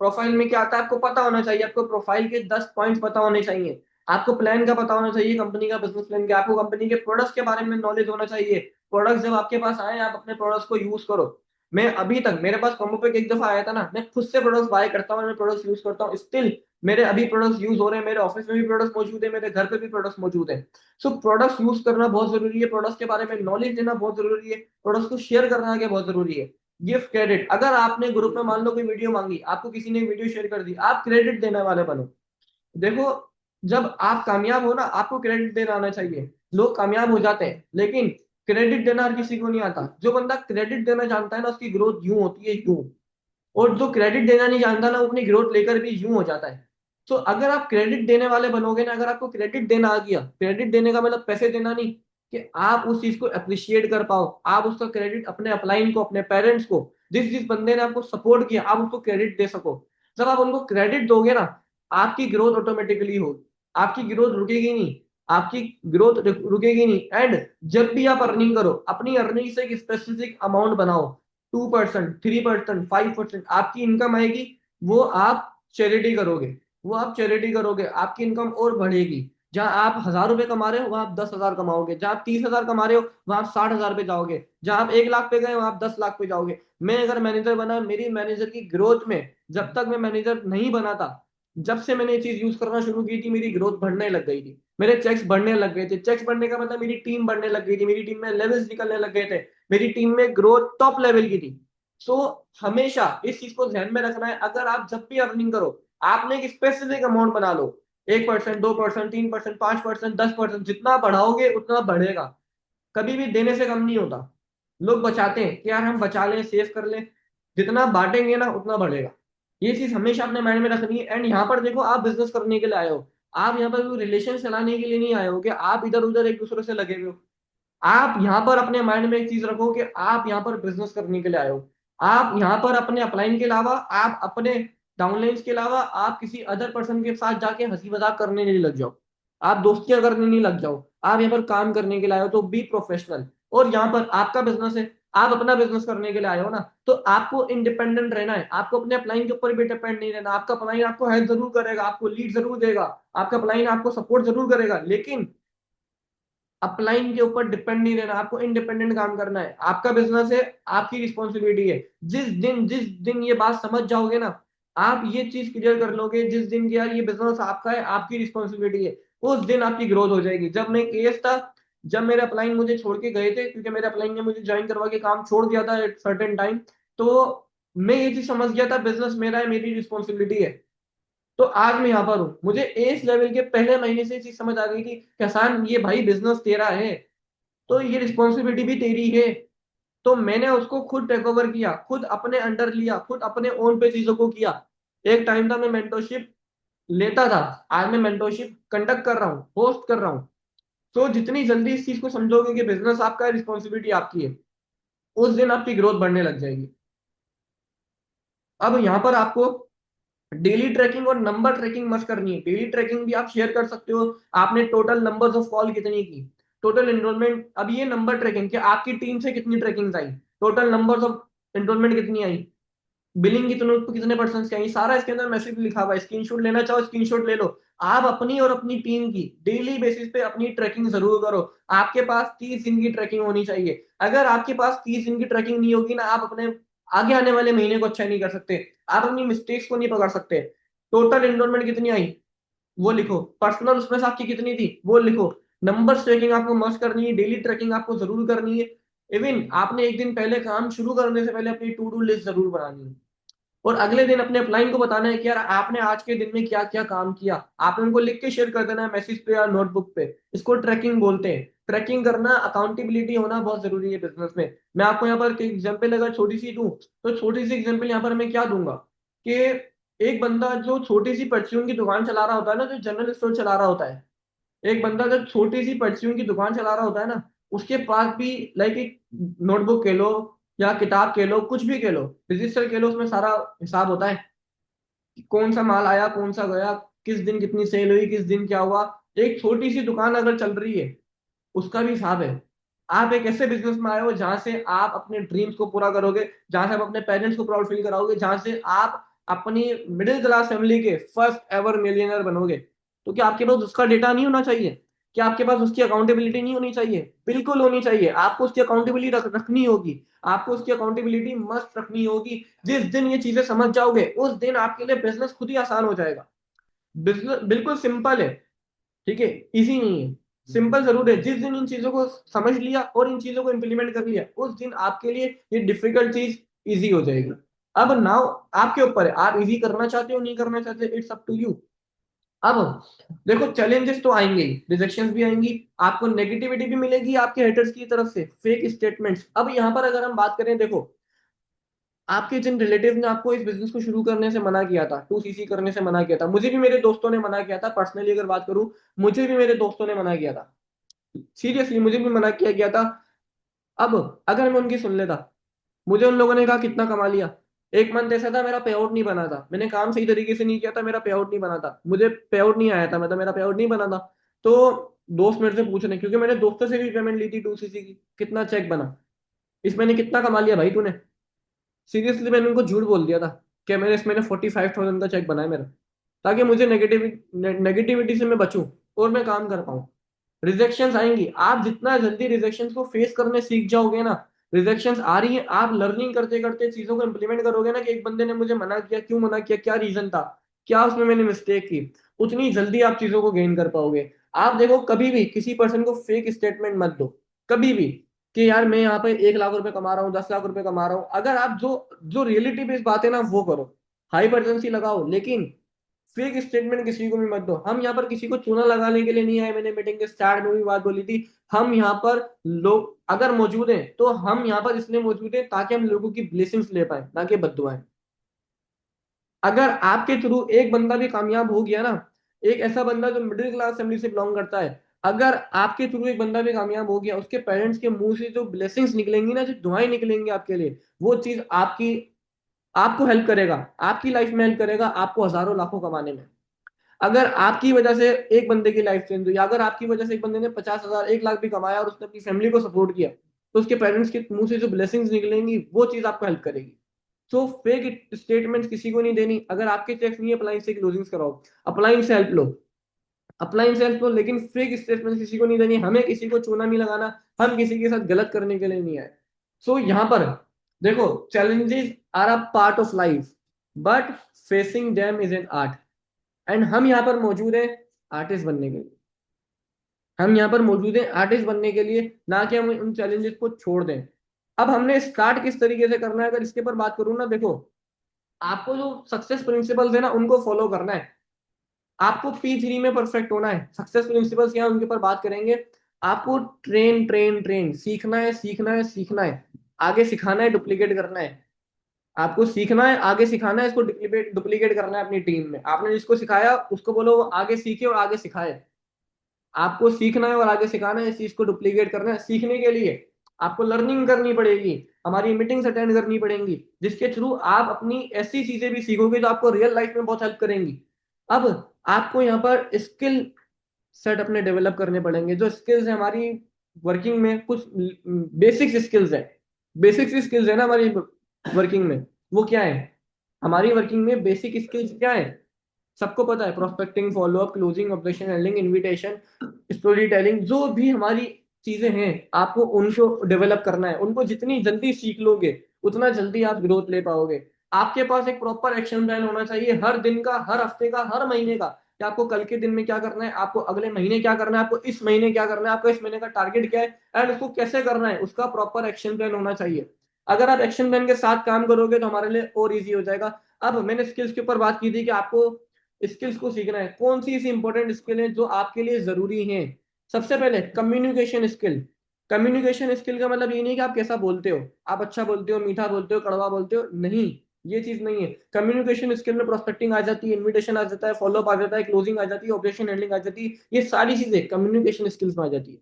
[SPEAKER 1] प्रोफाइल में क्या आता है आपको पता होना चाहिए, आपको प्रोफाइल के 10 पॉइंट्स पता होने चाहिए। आपको प्लान का पता होना चाहिए, कंपनी का बिजनेस प्लान क्या, आपको कंपनी के प्रोडक्ट्स के बारे में नॉलेज होना चाहिए। प्रोडक्ट्स जब आपके पास आए, आप अपने प्रोडक्ट्स को यूज करो। मैं अभी तक, मेरे पास कॉम्बो पैक एक दफा आया था ना, मैं खुद से प्रोडक्ट्स बाय करता हूँ, मैं प्रोडक्ट्स यूज करता हूँ, स्टिल मेरे अभी प्रोडक्ट्स यूज हो रहे हैं, मेरे ऑफिस में भी प्रोडक्ट्स मौजूद है, मेरे घर पे भी प्रोडक्ट्स मौजूद है। सो प्रोडक्ट्स यूज करना बहुत जरूरी है, प्रोडक्ट्स के बारे में नॉलेज देना बहुत जरूरी है, प्रोडक्ट्स को शेयर करना आगे बहुत जरूरी है। गिफ्ट क्रेडिट, अगर आपने ग्रुप में मान लो कोई वीडियो मांगी, आपको किसी ने वीडियो शेयर कर दी, आप क्रेडिट देने वाले बनो। देखो, जब आप कामयाब हो ना, आपको क्रेडिट देना आना चाहिए। लोग कामयाब हो जाते हैं, लेकिन क्रेडिट देना हर किसी को नहीं आता। जो बंदा क्रेडिट देना जानता है ना, उसकी ग्रोथ यूं होती है, यूं। और जो क्रेडिट देना नहीं जानता ना, वो अपनी ग्रोथ लेकर भी यूं हो जाता है। तो अगर आप क्रेडिट देने वाले बनोगे ना, अगर आपको क्रेडिट देना आ गया, क्रेडिट देने का मतलब पैसे देना नहीं, कि आप उस चीज को अप्रिशिएट कर पाओ, आप उसका क्रेडिट अपने अपलाइन को, अपने पेरेंट्स को, जिस जिस बंदे ने आपको सपोर्ट किया, आप उसको क्रेडिट दे सको। जब आप उनको क्रेडिट दोगे ना, आपकी ग्रोथ ऑटोमेटिकली होगी, आपकी ग्रोथ रुकेगी नहीं, आपकी ग्रोथ रुकेगी नहीं। एंड जब भी आप अर्निंग करो, अपनी अर्निंग से एक स्पेसिफिक अमाउंट बनाओ, 2%, 3%, 5% आपकी इनकम आएगी, वो आप चैरिटी करोगे, वो आप चैरिटी करोगे, आपकी इनकम और बढ़ेगी। जहां आप 1,000 रुपए कमा रहे हो, वहां आप 10,000 कमाओगे। जहां आप 30,000 कमा रहे हो, वहां आप 60,000 पे जाओगे। जहां आप 1 लाख पे गए, वहां आप 10 लाख पे जाओगे। मैं अगर मैनेजर बना, मेरी मैनेजर की ग्रोथ में, जब तक मैं मैनेजर नहीं बना था, जब से मैंने ये चीज यूज करना शुरू की थी, मेरी ग्रोथ बढ़ने लग गई थी, मेरे चेक्स बढ़ने लग गए थे। चेक्स बढ़ने का मतलब मेरी टीम बढ़ने लग गई थी, मेरी टीम में लेवल्स निकलने लग गए थे, मेरी टीम में ग्रोथ टॉप लेवल की थी। सो हमेशा इस चीज को ध्यान में रखना है। अगर आप जब भी अर्निंग करो, आपने एक स्पेसिफिक अमाउंट बना लो, 1%, 2%, 3%, 5%, 10%, जितना बढ़ाओगे उतना बढ़ेगा। कभी भी देने से कम नहीं होता। लोग बचाते हैं कि यार हम बचा लें, सेव कर लें, जितना बांटेंगे ना उतना बढ़ेगा। ये चीज हमेशा अपने माइंड में रखनी है। एंड यहाँ पर देखो, आप बिजनेस करने के लिए आए हो, आप यहाँ पर रिलेशन चलाने के लिए नहीं आए हो कि आप इधर उधर एक दूसरे से लगे हुए हो। आप यहाँ पर अपने माइंड में एक चीज रखो कि आप यहाँ पर बिजनेस करने के लिए आए हो। आप यहाँ पर अपने अपलाइन के अलावा, आप अपने डाउनलाइंस के अलावा, आप किसी अदर पर्सन के साथ जाके हंसी मजाक करने नहीं लग जाओ, आप दोस्तियां करने नहीं लग जाओ। आप यहाँ पर काम करने के लिए आए हो, तो बी प्रोफेशनल। और यहाँ पर आपका बिजनेस है, आप अपना बिजनेस करने के लिए आए हो ना, तो आपको इंडिपेंडेंट रहना है, आपको अपने अपलाइन के ऊपर भी डिपेंड नहीं रहना। आपका अपलाइन आपको हेल्प जरूर करेगा, आपको लीड जरूर देगा, आपका अपलाइन आपको सपोर्ट जरूर करेगा, लेकिन अपलाइन के ऊपर डिपेंड नहीं रहना, आपको इंडिपेंडेंट काम करना है। आपका बिजनेस है, आपकी रिस्पॉन्सिबिलिटी है। जिस दिन ये बात समझ जाओगे ना, आप ये चीज क्लियर कर लोगे, जिस दिन की यार ये बिजनेस आपका है, आपकी रिस्पॉन्सिबिलिटी है, उस दिन आपकी ग्रोथ हो जाएगी। जब मैं केस था, जब मेरे अपलाइन मुझे छोड़ के गए थे, क्योंकि मेरे अपलाइन ने मुझे ज्वाइन करवा के काम छोड़ दिया था एट सर्टेन टाइम, तो मैं ये चीज समझ गया था बिजनेस मेरा है, मेरी रिस्पॉन्सिबिलिटी है। तो आज मैं यहाँ पर हूँ। मुझे एस लेवल के पहले महीने से ये चीज समझ आ गई थी कि आसान, ये भाई बिजनेस तेरा है, तो ये रिस्पॉन्सिबिलिटी भी तेरी है। तो मैंने उसको खुद टेक ओवर किया, खुद अपने अंडर लिया, खुद अपने ओन पे चीजों को किया। एक टाइम था मैं मेंटरशिप लेता था, आज मैं मेंटरशिप कंडक्ट कर रहा हूँ, होस्ट कर रहा हूँ। तो जितनी जल्दी इस चीज को समझोगे कि बिजनेस आपका है, रिस्पॉन्सिबिलिटी आपकी है, उस दिन आपकी ग्रोथ बढ़ने लग जाएगी। अब यहाँ पर आपको डेली ट्रैकिंग और नंबर ट्रैकिंग मस्ट करनी है। डेली ट्रैकिंग भी आप शेयर कर सकते हो, आपने टोटल नंबर्स ऑफ कॉल कितनी की, टोटल एनरोलमेंट। अब ये नंबर ट्रैकिंग कि आपकी टीम से कितनी tracking I, total numbers of enrolment कितनी आई, बिलिंग कितने परसेंट की आई, सारा इसके अंदर मैसेज लिखा हुआ है। स्क्रीनशॉट लेना चाहो स्क्रीनशॉट ले लो। आप अपनी और अपनी टीम की डेली बेसिस पे अपनी ट्रैकिंग जरूर करो। आपके पास 30 दिन की ट्रैकिंग होनी चाहिए। अगर आपके पास 30 दिन की ट्रैकिंग नहीं होगी ना, आप अपने आगे आने वाले महीने को अच्छा नहीं कर सकते, आप अपनी मिस्टेक्स को नहीं पकड़ सकते। टोटल एनरोलमेंट कितनी आई वो लिखो, पर्सनल उसमें से आपकी कितनी थी वो लिखो। नंबर ट्रैकिंग आपको मस्ट करनी है, डेली ट्रैकिंग आपको जरूर करनी है। इवन आपने एक दिन पहले काम शुरू करने से पहले अपनी टू डू लिस्ट जरूर बनानी है, और अगले दिन अपने अपलाइन को बताना है कि यार आपने आज के दिन में क्या क्या काम किया। आपने उनको लिख के शेयर कर देना है मैसेज पे या नोटबुक पे। इसको ट्रैकिंग बोलते हैं। ट्रैकिंग करना, अकाउंटेबिलिटी होना बहुत जरूरी है बिजनेस में। मैं आपको यहाँ पर एग्जाम्पल अगर छोटी सी दूं, तो छोटी सी एग्जाम्पल यहाँ पर मैं क्या दूंगा कि एक बंदा जो छोटी सी परचून की दुकान चला रहा होता है ना, जो जनरल स्टोर चला रहा होता है, एक बंदा जब छोटी सी परफ्यूम की दुकान चला रहा होता है ना, उसके पास भी लाइक एक नोटबुक कह लो या किताब कह लो, कुछ भी कह लो, रजिस्टर कह लो, उसमें सारा हिसाब होता है कि कौन सा माल आया, कौन सा गया, किस दिन कितनी सेल हुई, किस दिन क्या हुआ। एक छोटी सी दुकान अगर चल रही है, उसका भी हिसाब है। आप एक ऐसे बिजनेस में आए हो जहां से आप अपने ड्रीम्स को पूरा करोगे, जहां से आप अपने पेरेंट्स को प्राउड फील कराओगे, जहां से आप अपनी मिडिल क्लास फैमिली के फर्स्ट एवर मिलियनर बनोगे। तो क्या आपके पास उसका डेटा नहीं होना चाहिए? क्या आपके पास उसकी अकाउंटेबिलिटी नहीं होनी चाहिए? बिल्कुल होनी चाहिए। आपको उसकी अकाउंटेबिलिटी रखनी होगी, आपको उसकी अकाउंटेबिलिटी मस्ट रखनी होगी। जिस दिन ये चीजें समझ जाओगे, उस दिन आपके लिए बिजनेस खुद ही आसान हो जाएगा। बिजनेस बिल्कुल सिंपल है, ठीक है, इजी नहीं है, सिंपल जरूर है। जिस दिन इन चीजों को समझ लिया और इन चीजों को इंप्लीमेंट कर लिया, उस दिन आपके लिए ये डिफिकल्ट चीज इजी हो जाएगी। अब नाउ आपके ऊपर है, आप इजी करना चाहते हो नहीं करना चाहते, इट्स अप टू यू। अब देखो, चैलेंजेस तो आएंगे ही, रिजेक्शंस भी आएंगी, आपको नेगेटिविटी भी मिलेगी आपके हेटर्स की तरफ से, फेक स्टेटमेंट्स। अब यहाँ पर अगर हम बात करें, देखो, आपके जिन रिलेटिव ने आपको इस बिजनेस को शुरू करने से मना किया था, 2CC करने से मना किया था, मुझे भी मेरे दोस्तों ने मना किया था। पर्सनली अगर बात करूं, मुझे भी मेरे दोस्तों ने मना किया था, सीरियसली मुझे भी मना किया गया था। अब अगर मैं उनकी सुन लेता, मुझे उन लोगों ने कहा कितना कमा लिया, एक मंथ ऐसा था मेरा पे आउट नहीं बना था, मैंने काम सही तरीके से नहीं किया था, मेरा पे आउट नहीं बना था, मुझे पे आउट नहीं आया था, मतलब मेरा पे आउट नहीं बना था। तो दोस्त मेरे से पूछ रहे, क्योंकि मैंने दोस्तों से भी पेमेंट ली थी 2CC की, कितना चेक बना, इस महीने कितना कमा लिया भाई तूने। सीरियसली मैंने उनको झूठ बोल दिया था कि मैंने इस महीने 45,000 का चेक बना है मेरा, ताकि मुझे नेगेटिविटी से मैं बचूं और मैं काम कर पाऊं। रिजेक्शंस आएंगी, आप जितना जल्दी रिजेक्शंस को फेस करने सीख जाओगे ना, रिजेक्शंस आ रही है, आप लर्निंग करते करते चीजों को इंप्लीमेंट करोगे ना, कि एक बंदे ने मुझे मना किया, क्यों मना किया, क्या रीजन था, क्या उसमें मैंने मिस्टेक की, उतनी जल्दी आप चीजों को गेन कर पाओगे। आप देखो, कभी भी किसी पर्सन को फेक स्टेटमेंट मत दो, कभी भी, कि यार मैं यहाँ पे 1 लाख रुपए कमा रहा हूँ, 10 लाख रुपए कमा रहा हूँ। अगर आप जो जो रियलिटी बेस्ड बात है ना वो करो, हाई पर्जेंसी लगाओ, लेकिन फेक स्टेटमेंट किसी को भी मत दो। हम यहाँ पर किसी को चूना लगाने के लिए नहीं आए, मैंने मीटिंग के स्टार्ट में भी बात बोली थी। हम यहाँ पर लोग अगर मौजूद हैं, तो हम यहाँ पर इसलिए मौजूद हैं ताकि हम लोगों की ब्लेसिंग्स ले पाए, ना कि बद्दुआएं। अगर आपके थ्रू एक बंदा भी कामयाब हो गया ना, एक ऐसा बंदा जो मिडिल क्लास फैमिली से बिलोंग करता है, अगर आपके थ्रू एक बंदा भी कामयाब हो गया, उसके पेरेंट्स के मुंह से जो ब्लेसिंग्स निकलेंगी ना, जो दुआएं निकलेंगी आपके लिए, वो चीज आपकी आपको हेल्प करेगा, आपकी लाइफ में हेल्प करेगा, आपको हजारों लाखों कमाने में। अगर आपकी वजह से एक बंदे की लाइफ चेंज हुई, अगर आपकी वजह से एक बंदे ने 50,000 1 लाख भी कमाया और उसने अपनी फैमिली को सपोर्ट किया, तो उसके पेरेंट्स के मुंह से जो ब्लेसिंग्स निकलेंगी वो चीज आपको हेल्प करेगी। सो फेक स्टेटमेंट किसी को नहीं देनी। अगर आपके चेक्स नहीं है अप्लायंस से क्लोजिंग कराओ, अप्लायंस से हेल्प लो, अप्लायंस से हेल्प लो, लेकिन फेक स्टेटमेंट किसी को नहीं देनी। हमें किसी को चूना नहीं लगाना, हम किसी के साथ गलत करने के लिए नहीं आए। सो यहाँ पर देखो, challenges are a part of life, but facing them is an art. And हम यहाँ पर मौजूद है आर्टिस्ट बनने के लिए। हम यहाँ पर मौजूद हैं आर्टिस्ट बनने के लिए, ना कि हम उन चैलेंजेस को छोड़ दें। अब हमने स्टार्ट किस तरीके से करना है, अगर इसके ऊपर बात करूँ ना, देखो आपको जो सक्सेस प्रिंसिपल्स है ना उनको फॉलो करना है। आपको P3 में परफेक्ट होना है। सक्सेस प्रिंसिपल्स क्या है उनके ऊपर बात करेंगे। आपको ट्रेन ट्रेन ट्रेन, सीखना है सीखना है सीखना है, आगे सिखाना है, डुप्लीकेट करना है। आपको सीखना है, आगे सिखाना है, इसको डुप्लीकेट डुप्लीकेट करना है अपनी टीम में। आपने जिसको सिखाया उसको बोलो वो आगे सीखे और आगे सिखाए। आपको सीखना है और आगे सिखाना है, इस चीज को डुप्लीकेट करना है। सीखने के लिए आपको लर्निंग करनी पड़ेगी, हमारी मीटिंग्स अटेंड करनी पड़ेंगी, जिसके थ्रू आप अपनी ऐसी चीजें भी सीखोगे जो आपको रियल लाइफ में बहुत हेल्प करेंगी। अब आपको यहाँ पर स्किल सेट अपने डेवलप करने पड़ेंगे। जो स्किल्स है हमारी वर्किंग में, कुछ बेसिक स्किल्स है, बेसिक स्किल्स है ना हमारी वर्किंग में, वो क्या है? हमारी वर्किंग में बेसिक स्किल्स क्या है? सबको पता है, prospecting, follow up, closing, objection handling, invitation, story telling, जो भी हमारी चीजें हैं आपको उनको डेवलप करना है। उनको जितनी जल्दी सीख लोगे उतना जल्दी आप ग्रोथ ले पाओगे। आपके पास एक प्रॉपर एक्शन प्लान होना चाहिए, हर दिन का, हर हफ्ते का, हर महीने का, कि आपको कल के दिन में क्या करना है, आपको अगले महीने क्या करना है, आपको इस महीने क्या करना है, आपका इस महीने का टारगेट क्या है, एंड उसको कैसे करना है, उसका प्रॉपर एक्शन प्लान होना चाहिए। अगर आप एक्शन प्लान के साथ काम करोगे तो हमारे लिए और इजी हो जाएगा। अब मैंने स्किल्स के ऊपर बात की थी कि आपको स्किल्स को सीखना है। कौन सी ऐसी इंपॉर्टेंट स्किल है जो आपके लिए जरूरी है? सबसे पहले कम्युनिकेशन स्किल। कम्युनिकेशन स्किल का मतलब ये नहीं कि आप कैसा बोलते हो, आप अच्छा बोलते हो, मीठा बोलते हो, कड़वा बोलते हो, नहीं, ये चीज नहीं है। कम्युनिकेशन स्किल में प्रोस्पेक्टिंग आ जाती है, इनविटेशन आ जाता है, फॉलोअप आ जाता है, क्लोजिंग आ जाती है, ऑब्जेक्शन हैंडलिंग आ जाती है। ये सारी चीजें कम्युनिकेशन स्किल्स में आ जाती है।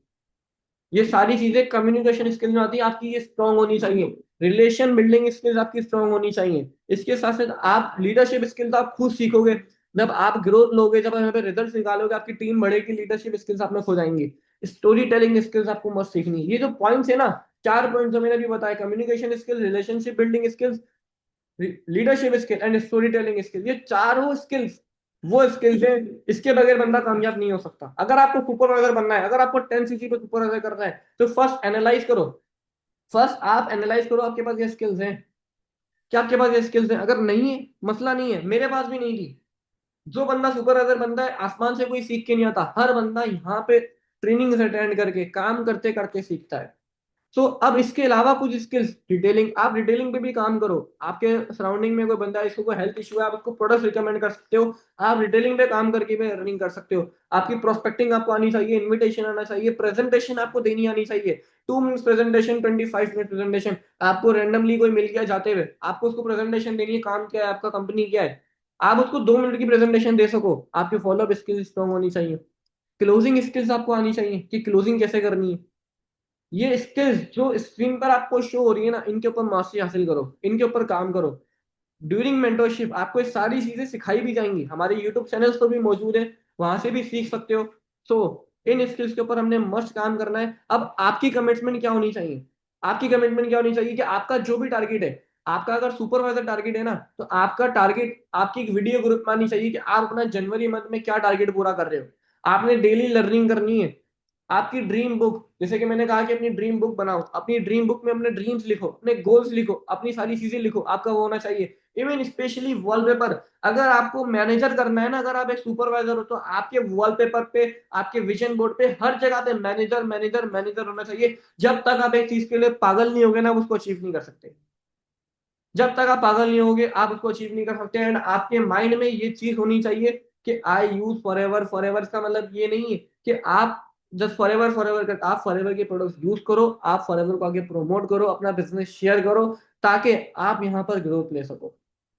[SPEAKER 1] ये सारी चीजें कम्युनिकेशन स्किल्स में आती है। आपकी ये स्ट्रांग होनी चाहिए। रिलेशन बिल्डिंग स्किल्स आपकी स्ट्रांग होनी चाहिए। इसके साथ साथ आप लीडरशिप स्किल्स आप खुद सीखोगे। जब आप ग्रोथ लोगे, जब यहाँ पे रिजल्ट निकालोगे, आपकी टीम बढ़ेगी, लीडरशिप स्किल्स आप में खो जाएंगी। स्टोरी टेलिंग स्किल्स आपको मस्त सीखनी है। ये जो पॉइंट्स है ना, 4 पॉइंट्स जो मैंने भी बताया, communication skills, relationship building skills, leadership skill and story telling skill, ये चारों स्किल्स वो स्किल्स हैं, इसके बगैर बंदा कामयाब नहीं हो सकता। अगर आपको सुपरवाइजर बनना है, अगर आपको 10 सीसी पे सुपरवाइजर करना है, तो फर्स्ट एनालाइज करो। फर्स्ट आप एनालाइज करो आपके पास ये स्किल्स हैं क्या, आपके पास ये स्किल्स हैं। अगर नहीं है, मसला नहीं है, मेरे पास भी नहीं थी। जो बंदा सुपरवाइजर बनता है, आसमान से कोई सीख के नहीं आता, हर बंदा यहाँ पे ट्रेनिंग अटेंड करके, काम करते करते सीखता है। सो अब इसके अलावा कुछ स्किल्स, डिटेलिंग, आप डिटेलिंग पे भी काम करो। आपके सराउंडिंग में कोई बंदा है, इसको कोई हेल्थ इशू है, आप उसको प्रोडक्ट रिकमेंड कर सकते हो। आप डिटेलिंग पे काम करके भी अर्निंग कर सकते हो। आपकी प्रोस्पेक्टिंग आपको आनी चाहिए, इनविटेशन आना चाहिए, प्रेजेंटेशन आपको देनी आनी चाहिए। 2 मिनट प्रेजेंटेशन, 25 मिनट प्रेजेंटेशन। आपको रेंडमली कोई मिल गया जाते हुए, आपको उसको प्रेजेंटेशन देनी है, काम क्या है आपका, कंपनी क्या है, आप उसको 2 मिनट की प्रेजेंटेशन दे सको। आपकी फॉलोअप स्किल्स स्ट्रॉन्ग होनी चाहिए। क्लोजिंग स्किल्स आपको आनी चाहिए कि क्लोजिंग कैसे करनी है। ये स्किल्स जो स्क्रीन पर आपको शो हो रही है ना, इनके ऊपर मास्टरी हासिल करो, इनके ऊपर काम करो। ड्यूरिंग मेंटरशिप आपको ये सारी चीजें सिखाई भी जाएंगी, हमारे यूट्यूब चैनल्स पर भी मौजूद है, वहां से भी सीख सकते हो। सो इन स्किल्स के ऊपर हमने मस्ट काम करना है। अब आपकी कमिटमेंट क्या होनी चाहिए? आपकी कमिटमेंट क्या होनी चाहिए कि आपका जो भी टारगेट है, आपका अगर सुपरवाइजर टारगेट है ना, तो आपका टारगेट, आपकी एक वीडियो ग्रुप में आनी चाहिए कि आप अपना जनवरी मंथ में क्या टारगेट पूरा कर रहे हो। आपने डेली लर्निंग करनी है। आपकी ड्रीम बुक, जैसे कि मैंने कहा कि अपनी ड्रीम बुक बनाओ, अपनी ड्रीम बुक में अपने ड्रीम्स लिखो, अपने गोल्स लिखो, अपनी सारी चीजें लिखो, आपका वो होना चाहिए। इवन स्पेशली वॉलपेपर, अगर आपको मैनेजर करना है ना, अगर आप एक सुपरवाइजर हो, तो आपके वॉलपेपर पे, आपके विजन बोर्ड पे, हर जगह पे मैनेजर मैनेजर मैनेजर होना चाहिए। जब तक आप एक चीज के लिए पागल नहीं होगे ना, आप उसको अचीव नहीं कर सकते। जब तक आप पागल नहीं होगे आप उसको अचीव नहीं कर सकते। एंड आपके माइंड में ये चीज होनी चाहिए कि I use Forever. Forever का मतलब ये नहीं है कि आप just Forever Forever कर, आप फॉर एवर के प्रोडक्ट्स यूज करो, आप फॉर एवर को आगे प्रमोट करो, अपना बिजनेस शेयर करो, ताकि आप यहाँ पर ग्रोथ ले सको।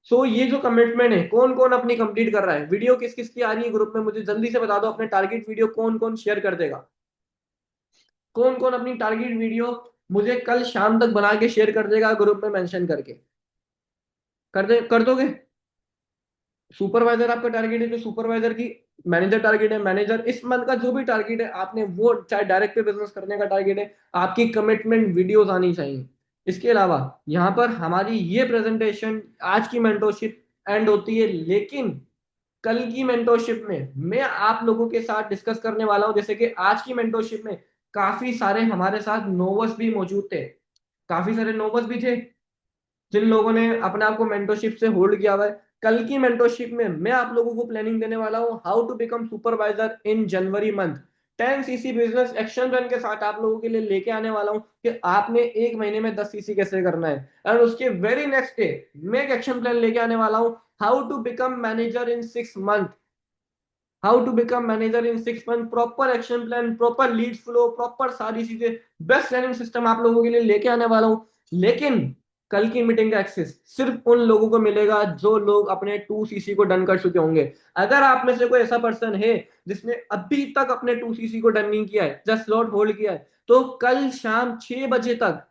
[SPEAKER 1] सो ये जो कमिटमेंट है, कौन कौन अपनी कंप्लीट कर रहा है? वीडियो किस किस की आ रही है ग्रुप में, मुझे जल्दी से बता दो। अपने टारगेट वीडियो कौन कौन शेयर कर देगा? कौन कौन अपनी टारगेट वीडियो मुझे कल शाम तक बना के शेयर कर देगा ग्रुप में मेंशन करके? कर दोगे? सुपरवाइजर आपका टारगेट है तो सुपरवाइजर की, मैनेजर टारगेट है मैनेजर, इस मंथ का जो भी टारगेट है आपने वो, चाहे डायरेक्ट पे बिजनेस करने का टारगेट है, आपकी कमिटमेंट वीडियोस आनी चाहिए। इसके अलावा यहाँ पर हमारी ये प्रेजेंटेशन, आज की मेंटोरशिप एंड होती है, लेकिन कल की मेंटोरशिप में मैं आप लोगों के साथ डिस्कस करने वाला हूं। जैसे कि आज की मेंटोरशिप में काफी सारे हमारे साथ नोवस भी मौजूद थे, काफी सारे नोवस भी थे जिन लोगों ने अपने आप को मेंटोरशिप से होल्ड किया हुआ है। कल की मेंटोरशिप में मैं आप लोगों को प्लानिंग देने वाला हूं, how to become supervisor in January month. 10 CC business action plan के साथ आप लोगों के लिए लेके आने वाला हूं कि आपने एक महीने में 10 सीसी कैसे करना है। और उसके वेरी नेक्स्ट डे मैं एक एक्शन प्लान लेके आने वाला हूं, how to become manager in 6 month. How to become manager in 6 month, proper action plan, proper lead flow, proper सारी चीजें, बेस्ट रनिंग सिस्टम आप लोगों के लिए लेके आने वाला हूं। लेकिन कल की मीटिंग का एक्सेस सिर्फ उन लोगों को मिलेगा जो लोग अपने 2 सीसी को डन कर चुके होंगे। अगर आप में से कोई ऐसा पर्सन है जिसने अभी तक अपने 2 सीसी को डन नहीं किया है, जस्ट स्लॉट होल्ड किया है, तो कल शाम 6 बजे तक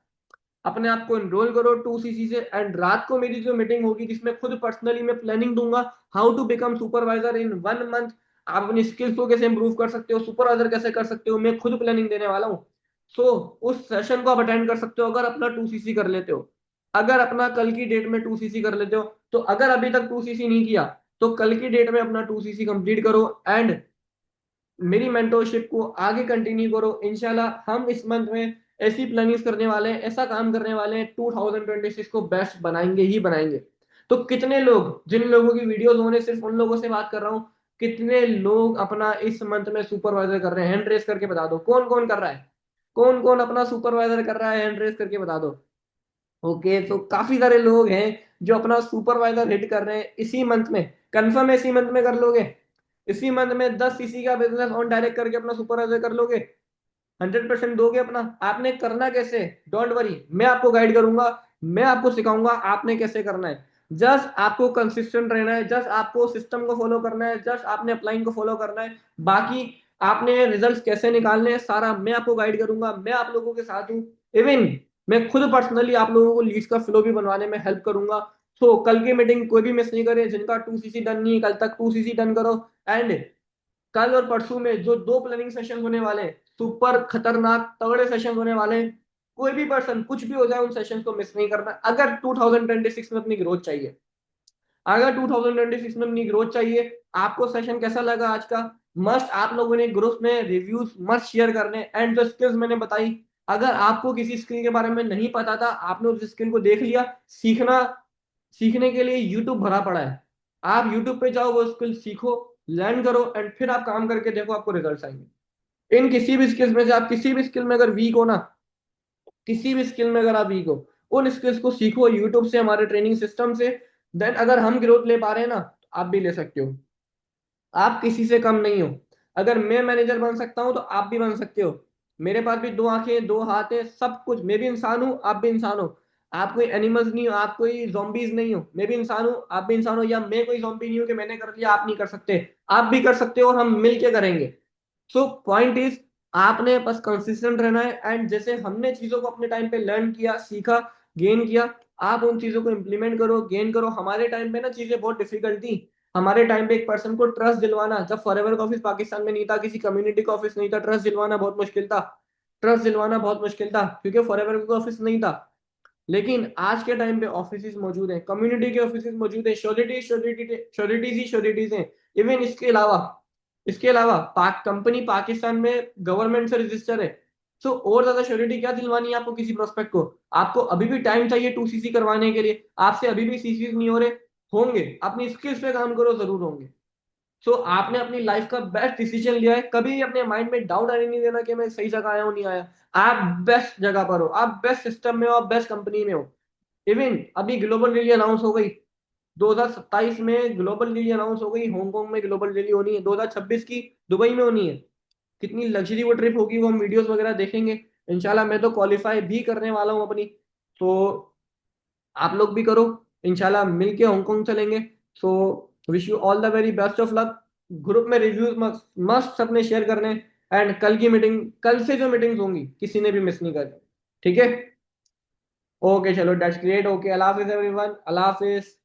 [SPEAKER 1] अपने आप को एनरोल करो 2 सीसी से। एंड रात को मेरी जो मीटिंग होगी जिसमें खुद पर्सनली मैं प्लानिंग दूंगा, how to become supervisor in 1 month. आप अपनी स्किल्स को कैसे इंप्रूव कर सकते हो, सुपरवाइजर कैसे कर सकते हो, मैं खुद प्लानिंग देने वाला हूँ। सो उस सेशन को आप अटेंड कर सकते हो अगर अपना 2 सीसी कर लेते हो। अगर अपना कल की डेट में 2 सीसी कर लेते हो, तो अगर अभी तक 2 सीसी नहीं किया तो कल की डेट में अपना 2 सीसी कंप्लीट करो एंड मेरी मेंटोरशिप को आगे कंटिन्यू करो। इंशाल्लाह हम इस मंथ में ऐसी प्लानिंग करने वाले हैं, ऐसा काम करने वाले हैं, 2026 को बेस्ट बनाएंगे ही बनाएंगे। तो कितने लोग, जिन लोगों की वीडियोस होने, सिर्फ उन लोगों से बात कर रहा हूँ, कितने लोग अपना इस मंथ में सुपरवाइजर कर रहे हैं, हैंड रेस करके बता दो कौन कौन कर रहा है, कौन कौन अपना सुपरवाइजर कर रहा है, हैंड रेस करके बता दो। ओके, तो काफी सारे लोग हैं जो अपना सुपरवाइजर हिट कर रहे हैं इसी मंथ में। कंफर्म है इसी मंथ में कर लोगे? इसी मंथ में 10 सीसी का बिजनेस ऑन डायरेक्ट करके अपना सुपरवाइजर कर लोगे? 100% दोगे अपना? आपने करना कैसे, डोंट वरी, मैं आपको गाइड करूंगा, मैं आपको सिखाऊंगा आपने कैसे करना है। जस्ट आपको कंसिस्टेंट रहना है, जस्ट आपको सिस्टम को फॉलो करना है, जस्ट आपने अपलाइन को फॉलो करना है। बाकी आपने रिजल्ट्स कैसे निकालने हैं सारा मैं आपको गाइड करूंगा, मैं आप लोगों के साथ हूँ। इवन मैं खुद पर्सनली आप लोगों को लीड्स का फ्लो भी बनवाने में हेल्प करूंगा। तो कल की मीटिंग कोई भी मिस नहीं करे, जिनका 2 सीसी डन नहीं है कल तक 2 सीसी डन करो। एंड कल और परसों में जो 2 प्लानिंग सेशन होने वाले हैं, सुपर खतरनाक तगड़े सेशन होने वाले हैं। कोई भी पर्सन कुछ भी हो जाए उन सेशन को मिस नहीं करना अगर 2026 में अपनी ग्रोथ चाहिए। अगर 2026 में अपनी ग्रोथ चाहिए, आपको सेशन कैसा लगा आज का? मस्ट आप लोगों ने ग्रुप में रिव्यूज मस्ट शेयर करने। एंड जो स्किल्स मैंने बताई, अगर आपको किसी स्किल के बारे में नहीं पता था, आपने उस स्किल को देख लिया, सीखना, सीखने के लिए यूट्यूब भरा पड़ा है। आप यूट्यूब पे जाओ, वो स्किल सीखो, लर्न करो एंड फिर आप काम करके देखो, आपको रिजल्ट आएंगे। इन किसी भी स्किल्स में से आप किसी भी स्किल में अगर वीक हो ना, किसी भी स्किल में अगर आप वीक हो, उन स्किल्स को सीखो यूट्यूब से, हमारे ट्रेनिंग सिस्टम से। देन अगर हम ग्रोथ ले पा रहे हैं ना, तो आप भी ले सकते हो। आप किसी से कम नहीं हो। अगर मैं मैनेजर बन सकता हूं तो आप भी बन सकते हो। मेरे पास भी 2 आंखें 2 हाथ है, सब कुछ, मैं भी इंसान हूं, आप भी इंसान हो। आप कोई एनिमल्स नहीं हो, आप कोई zombies नहीं हो, मैं भी इंसान हूं, आप भी इंसान हो। या मैं कोई zombie नहीं हूं कि मैंने कर लिया आप नहीं कर सकते, आप भी कर सकते हो और हम मिलके करेंगे। सो पॉइंट इज, आपने बस कंसिस्टेंट रहना है। एंड जैसे हमने चीजों को अपने टाइम पे लर्न किया, सीखा, गेन किया, आप उन चीजों को इंप्लीमेंट करो, गेन करो। हमारे टाइम पे ना चीजें बहुत डिफिकल्ट थी। हमारे टाइम पे एक पर्सन को ट्रस्ट दिलवाना, जब फॉरएवर का ऑफिस पाकिस्तान में नहीं था, किसी कम्युनिटी का ऑफिस नहीं था, ट्रस्ट दिलवाना बहुत मुश्किल था। ट्रस्ट दिलवाना बहुत मुश्किल था क्योंकि फॉरएवर का ऑफिस नहीं था। लेकिन आज के टाइम पे ऑफिस मौजूद हैं, कम्युनिटी के ऑफिस मौजूद हैं, श्योरिटीज ही श्योरिटीज हैं। इवन इसके अलावा कंपनी पाकिस्तान में गवर्नमेंट से रजिस्टर है। सो और ज्यादा श्योरिटी क्या दिलवानी है आपको किसी प्रोस्पेक्ट को? आपको अभी भी टाइम चाहिए 2 सीसी करवाने के लिए, आपसे अभी भी सीसी नहीं हो रहे, होंगे, अपनी स्किल्स पे काम करो, जरूर होंगे। सो आपने अपनी लाइफ का बेस्ट डिसीजन लिया है, कभी अपने माइंड में डाउट आने नहीं देना कि मैं सही जगह आया हूँ नहीं आया। आप बेस्ट जगह पर हो, आप बेस्ट सिस्टम में हो, आप बेस्ट कंपनी में हो। इवन अभी ग्लोबल रैली अनाउंस हो गई, 2027 में ग्लोबल रैली अनाउंस हो गई, हांगकांग में ग्लोबल रैली होनी है, 2026 की दुबई में होनी है। कितनी लग्जरी वो ट्रिप होगी, वो हम वीडियोस वगैरह देखेंगे। इंशाल्लाह मैं तो क्वालिफाई भी करने वाला हूँ अपनी। तो आप लोग भी करो, इंशाल्लाह मिलके हांगकांग चलेंगे। So wish you all the very best of luck. Group में रिव्यूज मस्ट सबने शेयर करने। एंड कल की मीटिंग, कल से जो मीटिंग्स होंगी किसी ने भी मिस नहीं करनी, ठीक है? ओके चलो, that's great. Okay, Allah Hafiz everyone, Allah Hafiz.